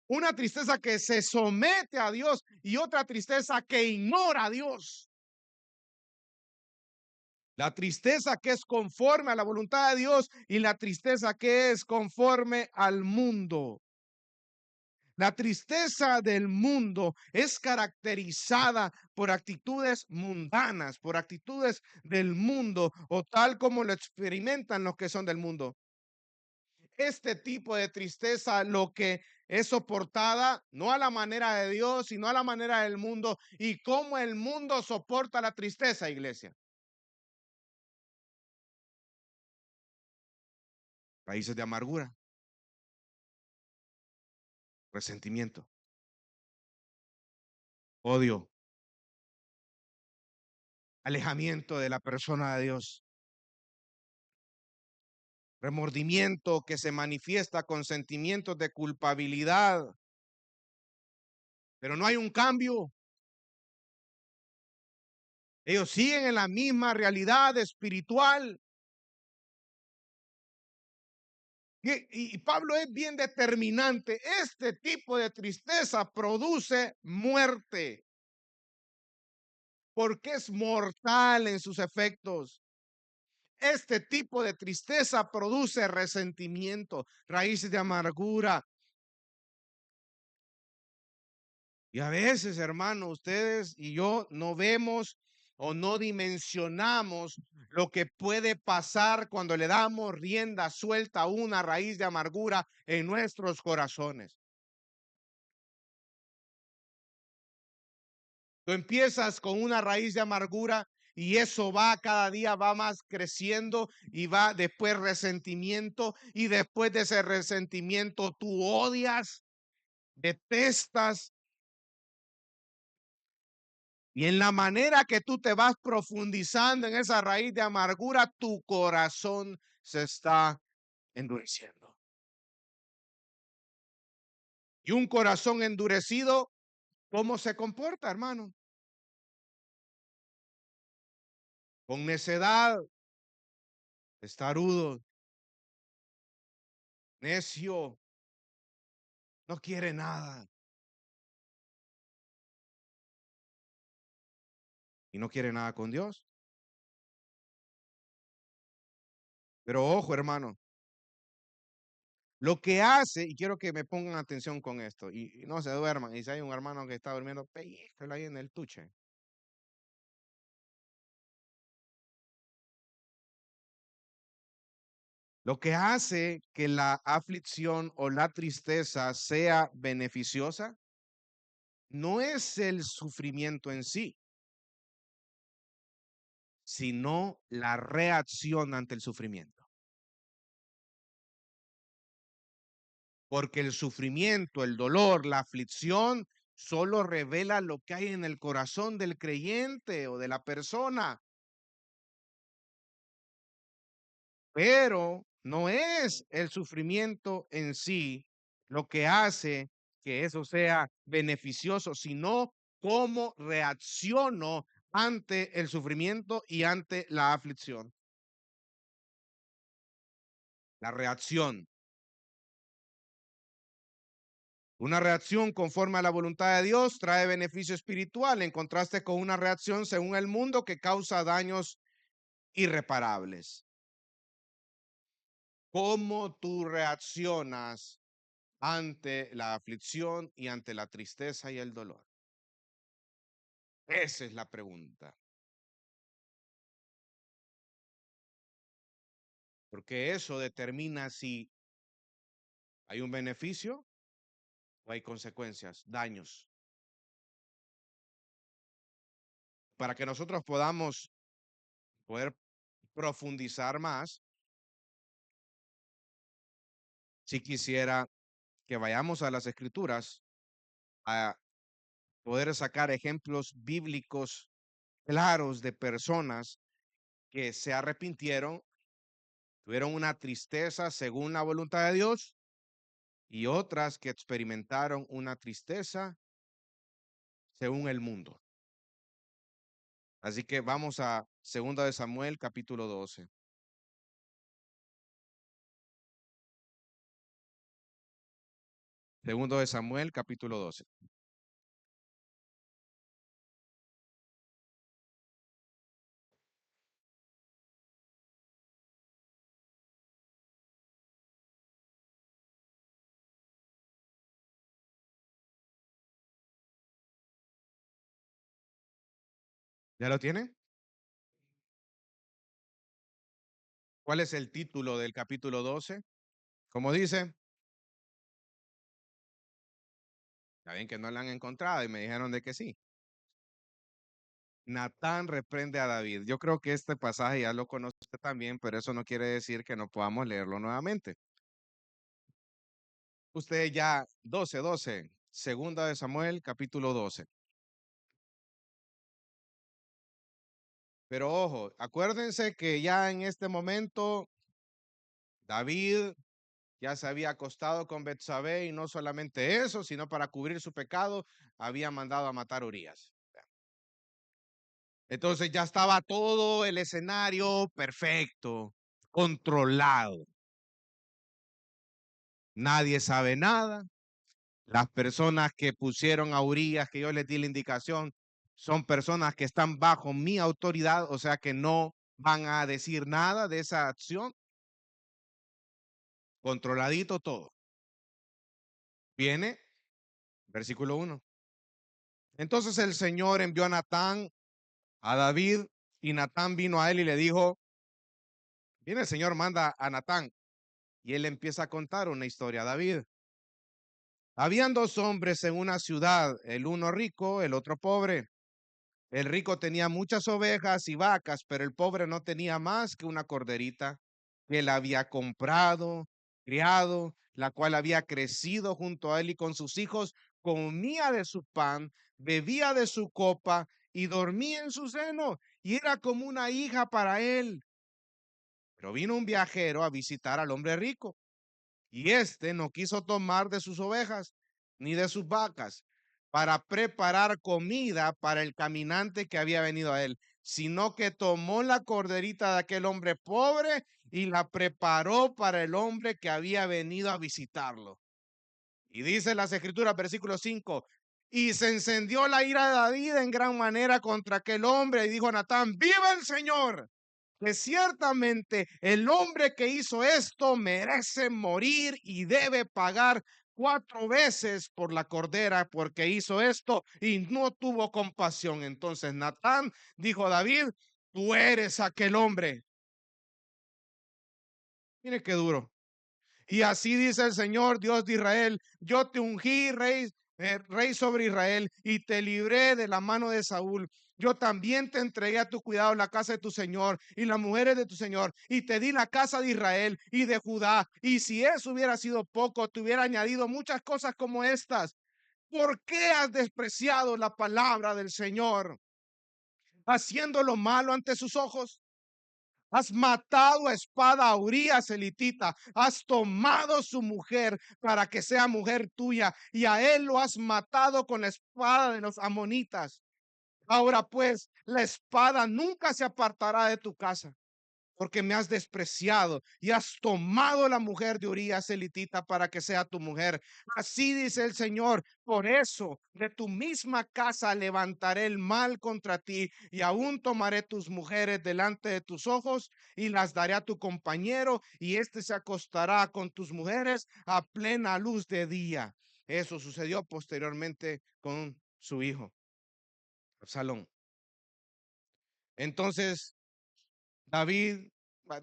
Una tristeza que se somete a Dios y otra tristeza que ignora a Dios. La tristeza que es conforme a la voluntad de Dios y la tristeza que es conforme al mundo. La tristeza del mundo es caracterizada por actitudes mundanas, por actitudes del mundo o tal como lo experimentan los que son del mundo. Este tipo de tristeza lo que es soportada no a la manera de Dios, sino a la manera del mundo y cómo el mundo soporta la tristeza, iglesia. Raíces de amargura, resentimiento, odio, alejamiento de la persona de Dios. Remordimiento que se manifiesta con sentimientos de culpabilidad, pero no hay un cambio. Ellos siguen en la misma realidad espiritual. Y Pablo es bien determinante. Este tipo de tristeza produce muerte porque es mortal en sus efectos. Este tipo de tristeza produce resentimiento, raíces de amargura. Y a veces, hermano, ustedes y yo no vemos o no dimensionamos lo que puede pasar cuando le damos rienda suelta a una raíz de amargura en nuestros corazones. Tú empiezas con una raíz de amargura y eso va cada día, va más creciendo y va después resentimiento y después de ese resentimiento tú odias, detestas. Y en la manera que tú te vas profundizando en esa raíz de amargura, tu corazón se está endureciendo. Y un corazón endurecido, ¿cómo se comporta, hermano? Con necedad, testarudo, necio, no quiere nada. Y no quiere nada con Dios. Pero ojo, hermano, lo que hace, y quiero que me pongan atención con esto, y no se duerman, y si hay un hermano que está durmiendo, pellizcalo ahí en el tuche. Lo que hace que la aflicción o la tristeza sea beneficiosa no es el sufrimiento en sí, sino la reacción ante el sufrimiento. porque el sufrimiento, el dolor, la aflicción solo revela lo que hay en el corazón del creyente o de la persona, pero no es el sufrimiento en sí lo que hace que eso sea beneficioso, sino cómo reacciono ante el sufrimiento y ante la aflicción. La reacción. Una reacción conforme a la voluntad de Dios trae beneficio espiritual, en contraste con una reacción según el mundo que causa daños irreparables. ¿Cómo tú reaccionas ante la aflicción y ante la tristeza y el dolor? Esa es la pregunta. Porque eso determina si hay un beneficio o hay consecuencias, daños. Para que nosotros podamos poder profundizar más, si quisiera que vayamos a las escrituras a poder sacar ejemplos bíblicos claros de personas que se arrepintieron, tuvieron una tristeza según la voluntad de Dios y otras que experimentaron una tristeza según el mundo. Así que vamos a 2 de Samuel, capítulo 12. Segundo de Samuel, capítulo 12. ¿Ya lo tiene? ¿Cuál es el título del capítulo 12? Como dice, ya ven que no la han encontrado y me dijeron de que sí. Natán reprende a David. Yo creo que este pasaje ya lo conoce también, pero eso no quiere decir que no podamos leerlo nuevamente. Usted ya, 12, segunda de Samuel, capítulo 12. Pero ojo, acuérdense que ya en este momento David ya se había acostado con Betsabé y no solamente eso, sino para cubrir su pecado, había mandado a matar a Urías. Entonces ya estaba todo el escenario perfecto, controlado. Nadie sabe nada. Las personas que pusieron a Urías, que yo les di la indicación, son personas que están bajo mi autoridad, o sea que no van a decir nada de esa acción. Controladito todo. Viene, versículo 1. Entonces el Señor envió a Natán, a David, y Natán vino a él y le dijo, viene el Señor, manda a Natán. Y él empieza a contar una historia a David. Habían dos hombres en una ciudad, el uno rico, el otro pobre. El rico tenía muchas ovejas y vacas, pero el pobre no tenía más que una corderita que él había comprado, criado, la cual había crecido junto a él y con sus hijos, comía de su pan, bebía de su copa y dormía en su seno, y era como una hija para él. Pero vino un viajero a visitar al hombre rico, y éste no quiso tomar de sus ovejas ni de sus vacas para preparar comida para el caminante que había venido a él, sino que tomó la corderita de aquel hombre pobre y la preparó para el hombre que había venido a visitarlo. Y dice las escrituras, versículo 5, y se encendió la ira de David en gran manera contra aquel hombre y dijo a Natán, viva el Señor, que ciertamente el hombre que hizo esto merece morir y debe pagar 4 veces por la cordera porque hizo esto y no tuvo compasión. Entonces Natán dijo a David, tú eres aquel hombre. Mire qué duro. Y así dice el Señor, Dios de Israel, yo te ungí rey, rey sobre Israel y te libré de la mano de Saúl. Yo también te entregué a tu cuidado la casa de tu Señor y las mujeres de tu Señor, y te di la casa de Israel y de Judá. Y si eso hubiera sido poco, te hubiera añadido muchas cosas como estas. ¿Por qué has despreciado la palabra del Señor, haciendo lo malo ante sus ojos? Has matado a espada a Urías elitita, has tomado su mujer para que sea mujer tuya, y a él lo has matado con la espada de los amonitas. Ahora pues, la espada nunca se apartará de tu casa, porque me has despreciado y has tomado la mujer de Urías elitita para que sea tu mujer. Así dice el Señor: por eso de tu misma casa levantaré el mal contra ti, y aún tomaré tus mujeres delante de tus ojos y las daré a tu compañero, y éste se acostará con tus mujeres a plena luz de día. Eso sucedió posteriormente con su hijo Absalón. Entonces David,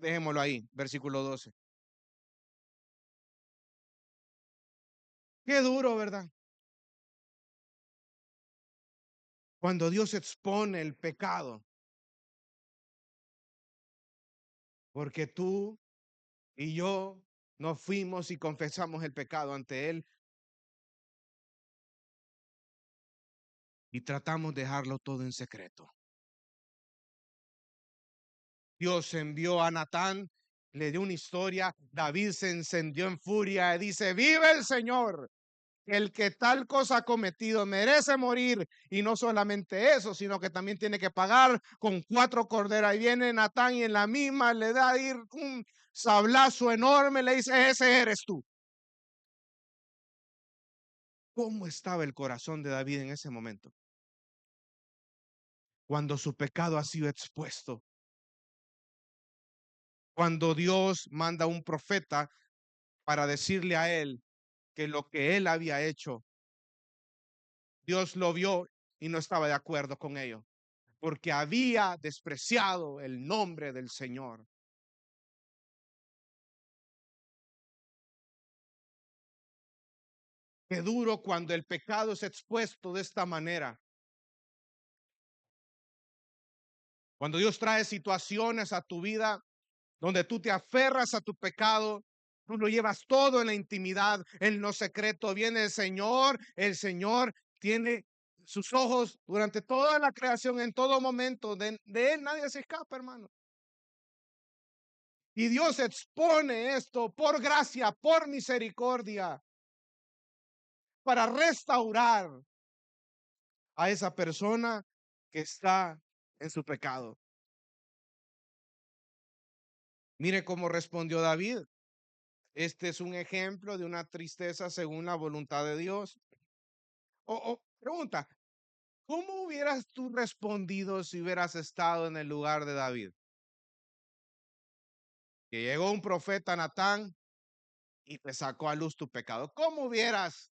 dejémoslo ahí, versículo 12. Qué duro, ¿verdad? Cuando Dios expone el pecado, porque tú y yo nos fuimos y confesamos el pecado ante Él y tratamos de dejarlo todo en secreto. Dios envió a Natán, le dio una historia, David se encendió en furia y dice: vive el Señor, el que tal cosa ha cometido merece morir. Y no solamente eso, sino que también tiene que pagar con 4 corderas. Y viene Natán y en la misma le da ir un sablazo enorme, le dice: ese eres tú. ¿Cómo estaba el corazón de David en ese momento? Cuando su pecado ha sido expuesto, cuando Dios manda un profeta para decirle a él que lo que él había hecho, Dios lo vio y no estaba de acuerdo con ello, porque había despreciado el nombre del Señor. Qué duro cuando el pecado es expuesto de esta manera. Cuando Dios trae situaciones a tu vida donde tú te aferras a tu pecado, tú lo llevas todo en la intimidad, en lo secreto. Viene el Señor tiene sus ojos durante toda la creación, en todo momento. De Él nadie se escapa, hermano. Y Dios expone esto por gracia, por misericordia, para restaurar a esa persona que está en su pecado. Mire cómo respondió David. Este es un ejemplo de una tristeza según la voluntad de Dios. O pregunta, ¿cómo hubieras tú respondido si hubieras estado en el lugar de David? Que llegó un profeta Natán y te sacó a luz tu pecado. ¿Cómo hubieras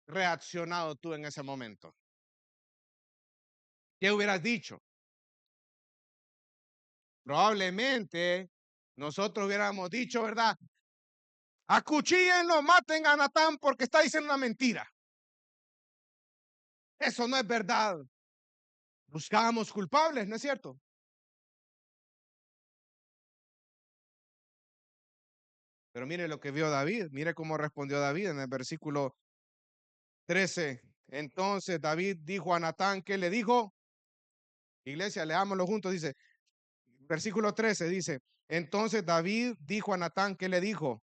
reaccionado tú en ese momento? ¿Qué hubieras dicho? Probablemente nosotros hubiéramos dicho, ¿verdad? Acuchíenlo, maten a Natán porque está diciendo una mentira. Eso no es verdad. Buscábamos culpables, ¿no es cierto? Pero mire lo que vio David, mire cómo respondió David en el versículo 13. Entonces David dijo a Natán, ¿qué le dijo? Iglesia, leámoslo juntos, dice, versículo 13 dice, entonces David dijo a Natán, ¿qué le dijo?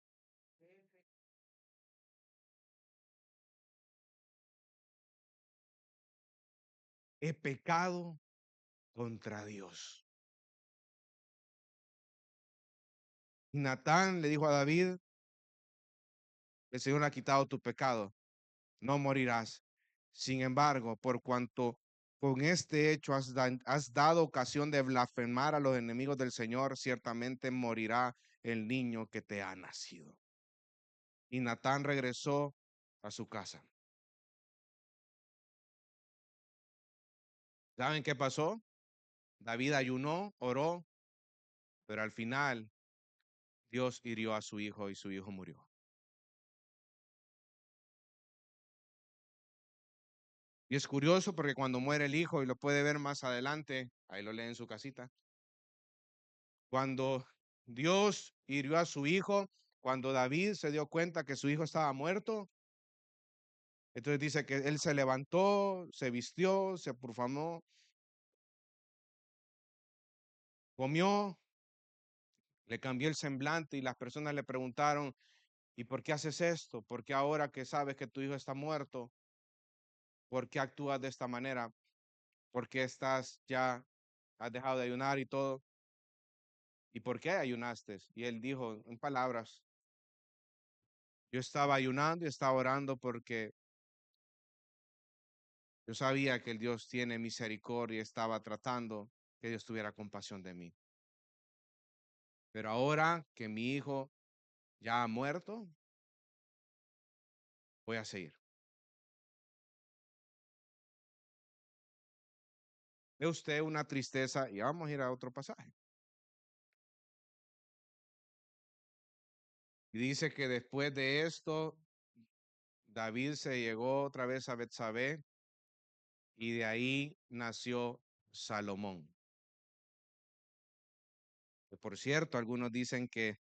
He pecado contra Dios. Y Natán le dijo a David, el Señor ha quitado tu pecado, no morirás. Sin embargo, por cuanto con este hecho has dado ocasión de blasfemar a los enemigos del Señor, ciertamente morirá el niño que te ha nacido. Y Natán regresó a su casa. ¿Saben qué pasó? David ayunó, oró, pero al final Dios hirió a su hijo y su hijo murió. Y es curioso porque cuando muere el hijo, y lo puede ver más adelante, ahí lo lee en su casita, cuando Dios hirió a su hijo, cuando David se dio cuenta que su hijo estaba muerto, entonces dice que él se levantó, se vistió, se perfumó, comió, le cambió el semblante y las personas le preguntaron, ¿y por qué haces esto? ¿Por qué ahora que sabes que tu hijo está muerto? ¿Por qué actúas de esta manera? ¿Por qué has dejado de ayunar y todo? ¿Y por qué ayunaste? Y él dijo, en palabras, yo estaba ayunando y estaba orando porque yo sabía que el Dios tiene misericordia y estaba tratando que Dios tuviera compasión de mí. Pero ahora que mi hijo ya ha muerto, voy a seguir. Ve usted una tristeza y vamos a ir a otro pasaje. Y dice que después de esto, David se llegó otra vez a Betsabé y de ahí nació Salomón. Por cierto, algunos dicen que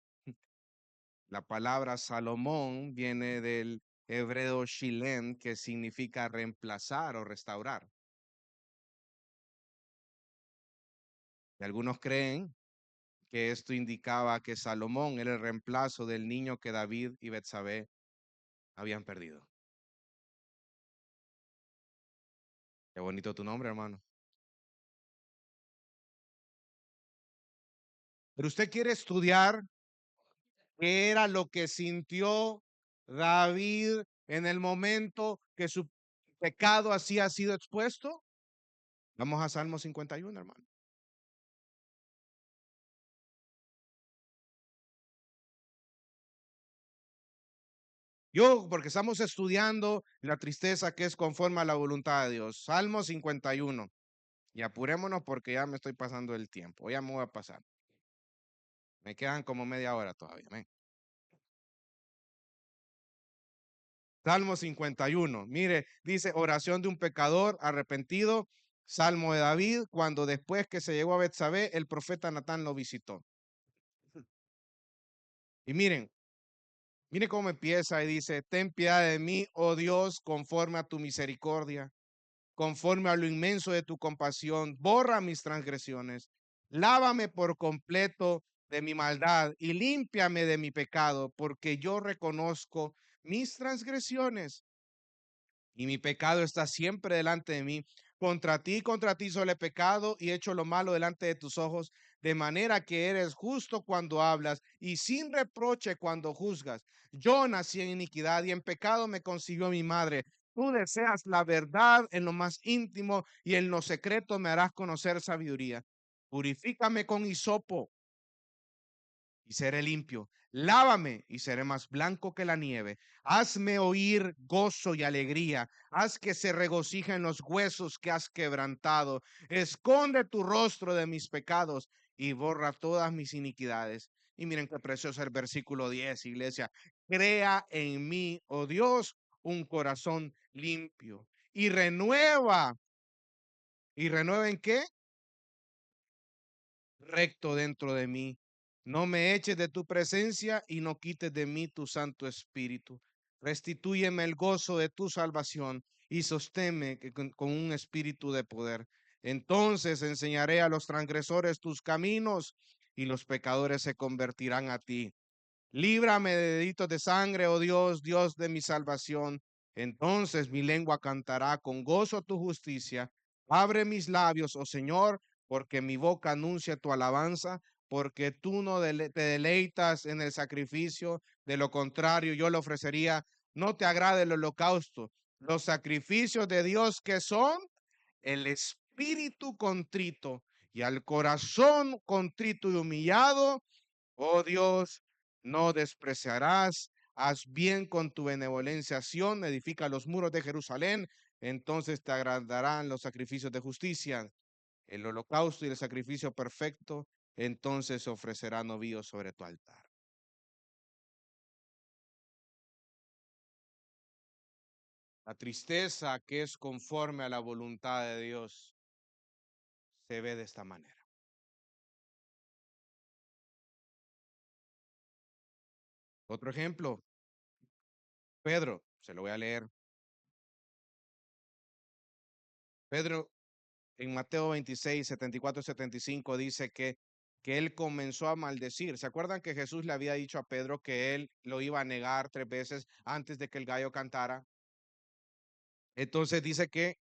la palabra Salomón viene del hebreo shilem, que significa reemplazar o restaurar. Y algunos creen que esto indicaba que Salomón era el reemplazo del niño que David y Betsabé habían perdido. Qué bonito tu nombre, hermano. Pero usted quiere estudiar qué era lo que sintió David en el momento que su pecado así ha sido expuesto. Vamos a Salmo 51, hermano. Porque estamos estudiando la tristeza que es conforme a la voluntad de Dios. Salmo 51. Y apurémonos porque ya me estoy pasando el tiempo. Ya me voy a pasar. Me quedan como media hora todavía. ¿Eh? Salmo 51. Mire, dice oración de un pecador arrepentido. Salmo de David, cuando después que se llegó a Betsabé, el profeta Natán lo visitó. Y miren cómo empieza y dice, ten piedad de mí, oh Dios, conforme a tu misericordia, conforme a lo inmenso de tu compasión, borra mis transgresiones, lávame por completo de mi maldad y límpiame de mi pecado, porque yo reconozco mis transgresiones y mi pecado está siempre delante de mí. Contra ti solo he pecado y hecho lo malo delante de tus ojos, de manera que eres justo cuando hablas y sin reproche cuando juzgas. Yo nací en iniquidad y en pecado me concibió mi madre. Tú deseas la verdad en lo más íntimo y en lo secreto me harás conocer sabiduría. Purifícame con hisopo y seré limpio. Lávame y seré más blanco que la nieve. Hazme oír gozo y alegría. Haz que se regocijen los huesos que has quebrantado. Esconde tu rostro de mis pecados y borra todas mis iniquidades. Y miren qué precioso el versículo 10, iglesia. Crea en mí, oh Dios, un corazón limpio. Y renueva. ¿Y renueva en qué? Recto dentro de mí. No me eches de tu presencia y no quites de mí tu Santo Espíritu. Restitúyeme el gozo de tu salvación y sosténme con un espíritu de poder. Entonces enseñaré a los transgresores tus caminos y los pecadores se convertirán a ti. Líbrame de delitos de sangre, oh Dios, Dios de mi salvación. Entonces mi lengua cantará con gozo tu justicia. Abre mis labios, oh Señor, porque mi boca anuncia tu alabanza, porque tú no te deleitas en el sacrificio, de lo contrario yo le ofrecería. No te agrade el holocausto. Los sacrificios de Dios que son el espíritu contrito y al corazón contrito y humillado. Oh Dios, no despreciarás, haz bien con tu benevolencia, Sión, edifica los muros de Jerusalén, entonces te agradarán los sacrificios de justicia, el holocausto y el sacrificio perfecto, entonces se ofrecerá novillo sobre tu altar. La tristeza que es conforme a la voluntad de Dios se ve de esta manera. Otro ejemplo, Pedro, se lo voy a leer. Pedro en Mateo 26, 74, 75 dice que él comenzó a maldecir. ¿Se acuerdan que Jesús le había dicho a Pedro que él lo iba a negar 3 veces antes de que el gallo cantara? Entonces dice que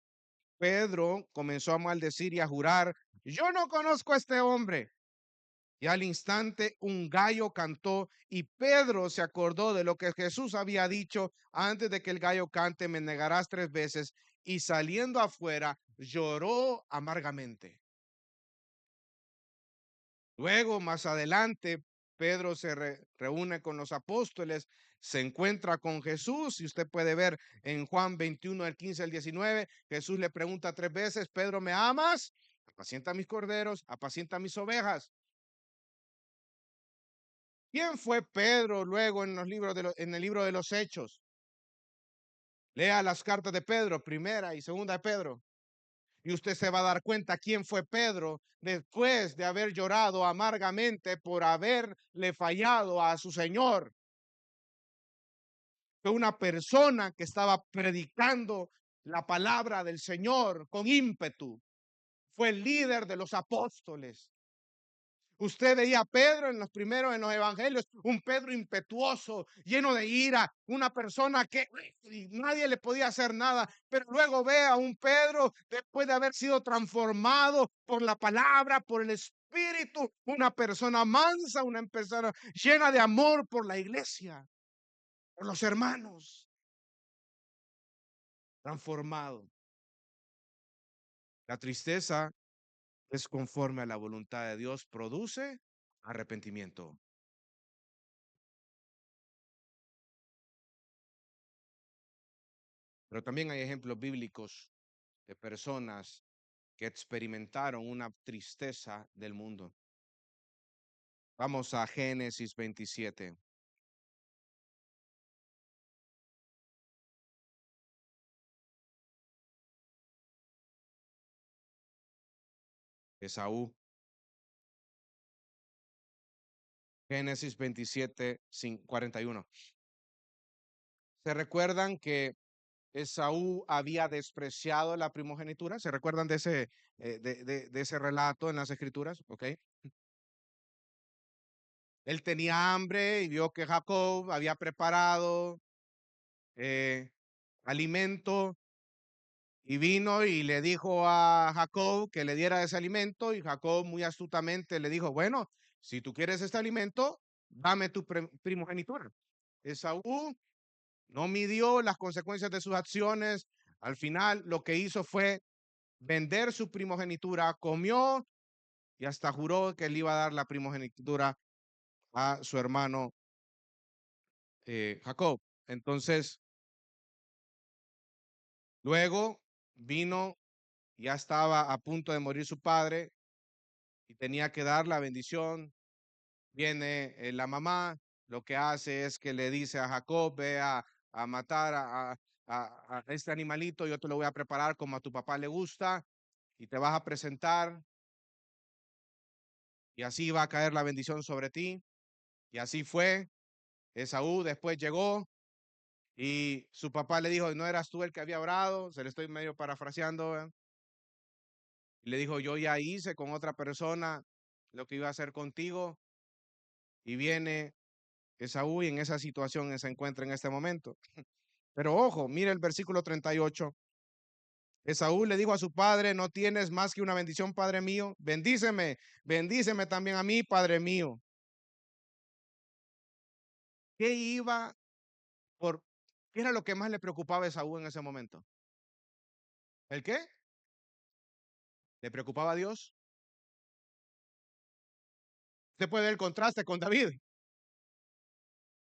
Pedro comenzó a maldecir y a jurar, yo no conozco a este hombre. Y al instante un gallo cantó y Pedro se acordó de lo que Jesús había dicho, antes de que el gallo cante, me negarás 3 veces. Y saliendo afuera, lloró amargamente. Luego, más adelante, Pedro se reúne con los apóstoles, se encuentra con Jesús, y usted puede ver en Juan 21, el 15 al 19, Jesús le pregunta 3 veces, Pedro, ¿me amas? Apacienta mis corderos, apacienta mis ovejas. ¿Quién fue Pedro luego en los libros en el libro de los Hechos? Lea las cartas de Pedro, primera y segunda de Pedro, y usted se va a dar cuenta quién fue Pedro después de haber llorado amargamente por haberle fallado a su Señor. Fue una persona que estaba predicando la palabra del Señor con ímpetu. Fue el líder de los apóstoles. Usted veía a Pedro en los evangelios, un Pedro impetuoso, lleno de ira, una persona que nadie le podía hacer nada, pero luego ve a un Pedro después de haber sido transformado por la palabra, por el Espíritu, una persona mansa, una persona llena de amor por la iglesia, por los hermanos, transformado. La tristeza es conforme a la voluntad de Dios, produce arrepentimiento. Pero también hay ejemplos bíblicos de personas que experimentaron una tristeza del mundo. Vamos a Génesis 27. Esaú. Génesis 27, 41. ¿Se recuerdan que Esaú había despreciado la primogenitura? ¿Se recuerdan de de ese relato en las escrituras? ¿Ok? Él tenía hambre y vio que Jacob había preparado eh, alimento y vino y le dijo a Jacob que le diera ese alimento, y Jacob muy astutamente le dijo, bueno, si tú quieres este alimento, dame tu primogenitura. Esaú no midió las consecuencias de sus acciones. Al final lo que hizo fue vender su primogenitura, comió y hasta juró que él iba a dar la primogenitura a su hermano Jacob. Entonces, luego vino, ya estaba a punto de morir su padre y tenía que dar la bendición. Viene la mamá, lo que hace es que le dice a Jacob, ve a matar a este animalito, yo te lo voy a preparar como a tu papá le gusta y te vas a presentar y así va a caer la bendición sobre ti. Y así fue. Esaú después llegó y su papá le dijo, ¿no eras tú el que había orado? Se le estoy medio parafraseando. Y le dijo, yo ya hice con otra persona lo que iba a hacer contigo. Y viene Esaú y en esa situación se encuentra en este momento. Pero ojo, mire el versículo 38. Esaú le dijo a su padre, no tienes más que una bendición, padre mío. Bendíceme, bendíceme también a mí, padre mío. ¿Qué iba por, qué era lo que más le preocupaba a Esaú en ese momento? ¿El qué? ¿Le preocupaba a Dios? Usted puede ver el contraste con David.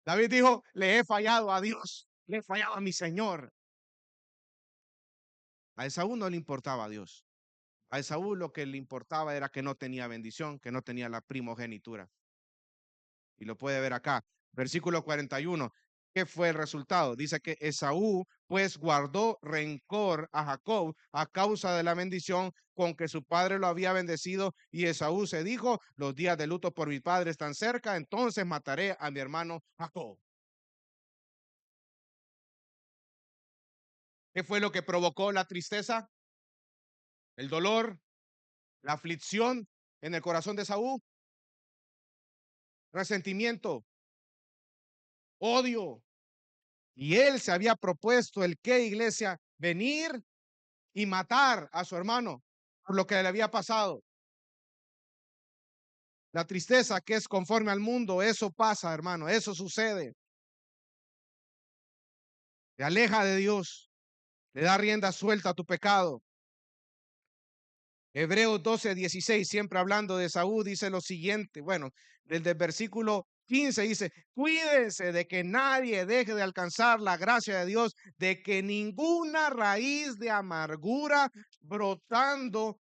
David dijo, le he fallado a Dios, le he fallado a mi Señor. A Esaú no le importaba a Dios. A Esaú lo que le importaba era que no tenía bendición, que no tenía la primogenitura. Y lo puede ver acá. Versículo 41. ¿Qué fue el resultado? Dice que Esaú pues guardó rencor a Jacob a causa de la bendición con que su padre lo había bendecido, y Esaú se dijo: los días de luto por mi padre están cerca, entonces mataré a mi hermano Jacob. ¿Qué fue lo que provocó la tristeza, el dolor, la aflicción en el corazón de Esaú? Resentimiento, odio. Y él se había propuesto el que, iglesia, venir y matar a su hermano por lo que le había pasado. La tristeza que es conforme al mundo, eso pasa, hermano, eso sucede. Te aleja de Dios, le da rienda suelta a tu pecado. Hebreos 12:16, siempre hablando de Saúl, dice lo siguiente. Bueno, desde el versículo 15 dice: cuídense de que nadie deje de alcanzar la gracia de Dios, de que ninguna raíz de amargura brotando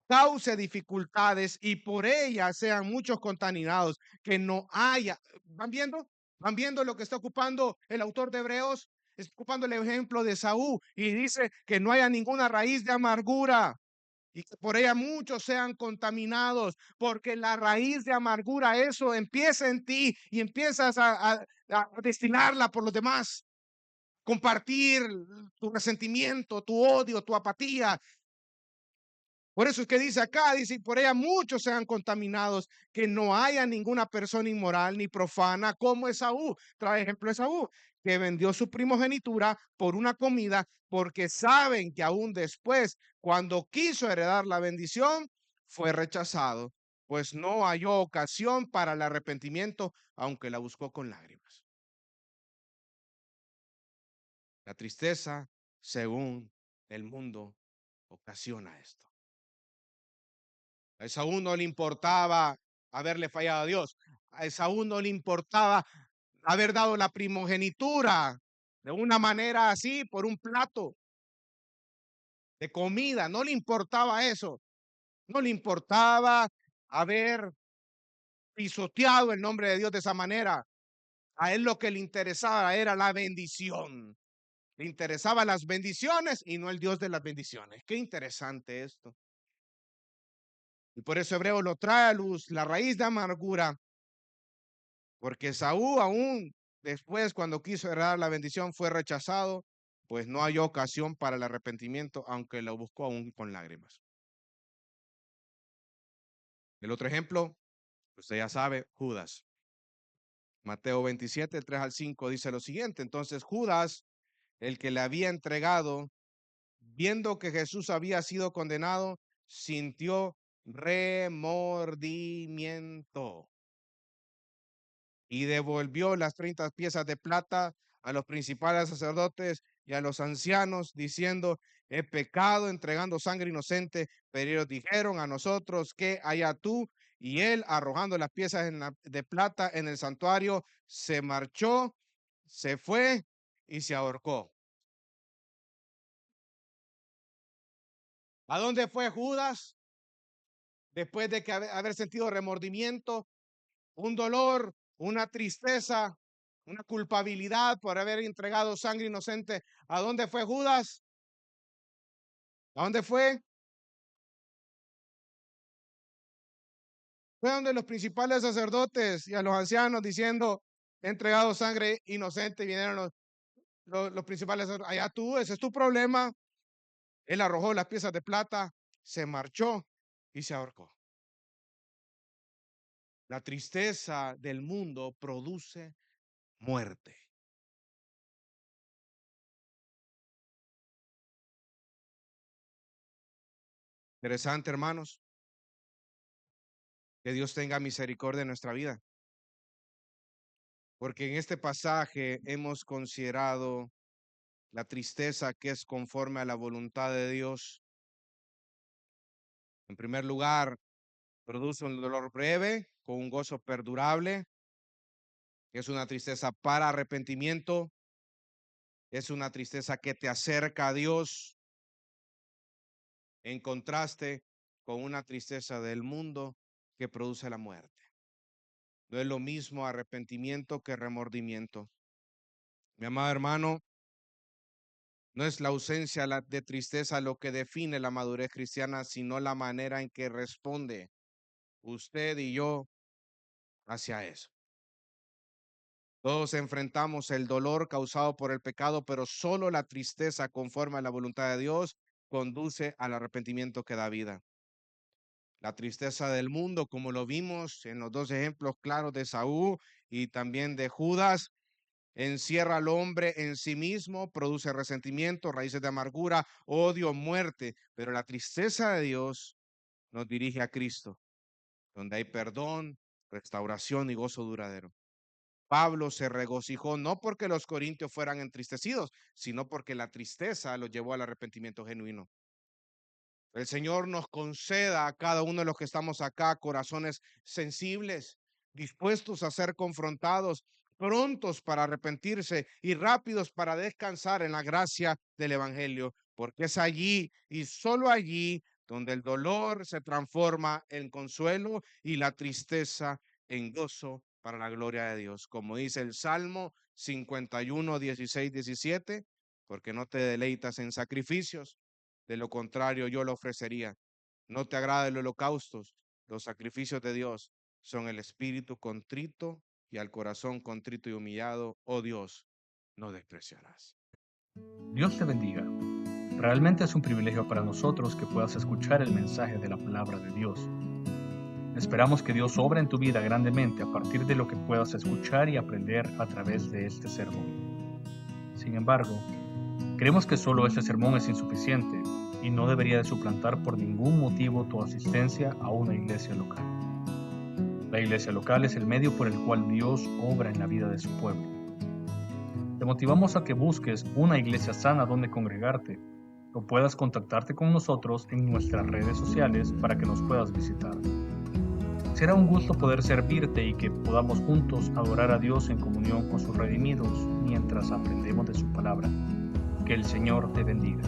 cause dificultades y por ella sean muchos contaminados, que no haya. ¿Van viendo? ¿Van viendo lo que está ocupando el autor de Hebreos? Está ocupando el ejemplo de Saúl y dice que no haya ninguna raíz de amargura y que por ella muchos sean contaminados, porque la raíz de amargura, eso empieza en ti y empiezas a destilarla por los demás, compartir tu resentimiento, tu odio, tu apatía. Por eso es que dice acá, dice: por ella muchos sean contaminados, que no haya ninguna persona inmoral ni profana como Esaú. Trae ejemplo de Esaú, que vendió su primogenitura por una comida, porque saben que aún después, cuando quiso heredar la bendición, fue rechazado, pues no halló ocasión para el arrepentimiento, aunque la buscó con lágrimas. La tristeza, según el mundo, ocasiona esto. A Esaú no le importaba haberle fallado a Dios. A Esaú no le importaba haber dado la primogenitura de una manera así por un plato de comida. No le importaba eso. No le importaba haber pisoteado el nombre de Dios de esa manera. A él lo que le interesaba era la bendición. Le interesaban las bendiciones y no el Dios de las bendiciones. Qué interesante esto. Y por eso Hebreo lo trae a luz, la raíz de amargura. Porque Saúl aún después, cuando quiso heredar la bendición, fue rechazado, pues no hay ocasión para el arrepentimiento, aunque lo buscó aún con lágrimas. El otro ejemplo, usted ya sabe, Judas. Mateo 27, 3 al 5 dice lo siguiente: entonces Judas, el que le había entregado, viendo que Jesús había sido condenado, sintió remordimiento y devolvió las 30 piezas de plata a los principales sacerdotes y a los ancianos, diciendo: he pecado entregando sangre inocente. Pero ellos dijeron a nosotros: que haya tú. Y él, arrojando las piezas de plata en el santuario, se marchó, se fue y se ahorcó. ¿A dónde fue Judas? Después de que haber sentido remordimiento, un dolor, una tristeza, una culpabilidad por haber entregado sangre inocente. ¿A dónde fue Judas? ¿A dónde fue? Fue donde los principales sacerdotes y a los ancianos diciendo: he entregado sangre inocente. Y vinieron los principales sacerdotes: allá tú, ese es tu problema. Él arrojó las piezas de plata, se marchó y se ahorcó. La tristeza del mundo produce muerte. Interesante, hermanos, que Dios tenga misericordia en nuestra vida, porque en este pasaje hemos considerado la tristeza que es conforme a la voluntad de Dios. En primer lugar, produce un dolor breve con un gozo perdurable. Es una tristeza para arrepentimiento. Es una tristeza que te acerca a Dios, en contraste con una tristeza del mundo que produce la muerte. No es lo mismo arrepentimiento que remordimiento. Mi amado hermano, no es la ausencia de tristeza lo que define la madurez cristiana, sino la manera en que responde usted y yo hacia eso. Todos enfrentamos el dolor causado por el pecado, pero solo la tristeza conforme a la voluntad de Dios conduce al arrepentimiento que da vida. La tristeza del mundo, como lo vimos en los dos ejemplos claros de Saúl y también de Judas, encierra al hombre en sí mismo, produce resentimiento, raíces de amargura, odio, muerte. Pero la tristeza de Dios nos dirige a Cristo, donde hay perdón, restauración y gozo duradero. Pablo se regocijó no porque los corintios fueran entristecidos, sino porque la tristeza los llevó al arrepentimiento genuino. El Señor nos conceda a cada uno de los que estamos acá corazones sensibles, dispuestos a ser confrontados, prontos para arrepentirse y rápidos para descansar en la gracia del Evangelio, porque es allí y solo allí donde el dolor se transforma en consuelo y la tristeza en gozo para la gloria de Dios. Como dice el Salmo 51, 16, 17, porque no te deleitas en sacrificios, de lo contrario yo lo ofrecería. No te agrada el holocaustos, los sacrificios de Dios son el espíritu contrito y al corazón contrito y humillado, oh Dios, no despreciarás. Dios te bendiga. Realmente es un privilegio para nosotros que puedas escuchar el mensaje de la palabra de Dios. Esperamos que Dios obre en tu vida grandemente a partir de lo que puedas escuchar y aprender a través de este sermón. Sin embargo, creemos que solo este sermón es insuficiente y no debería de suplantar por ningún motivo tu asistencia a una iglesia local. La iglesia local es el medio por el cual Dios obra en la vida de su pueblo. Te motivamos a que busques una iglesia sana donde congregarte o puedas contactarte con nosotros en nuestras redes sociales para que nos puedas visitar. Será un gusto poder servirte y que podamos juntos adorar a Dios en comunión con sus redimidos mientras aprendemos de su palabra. Que el Señor te bendiga.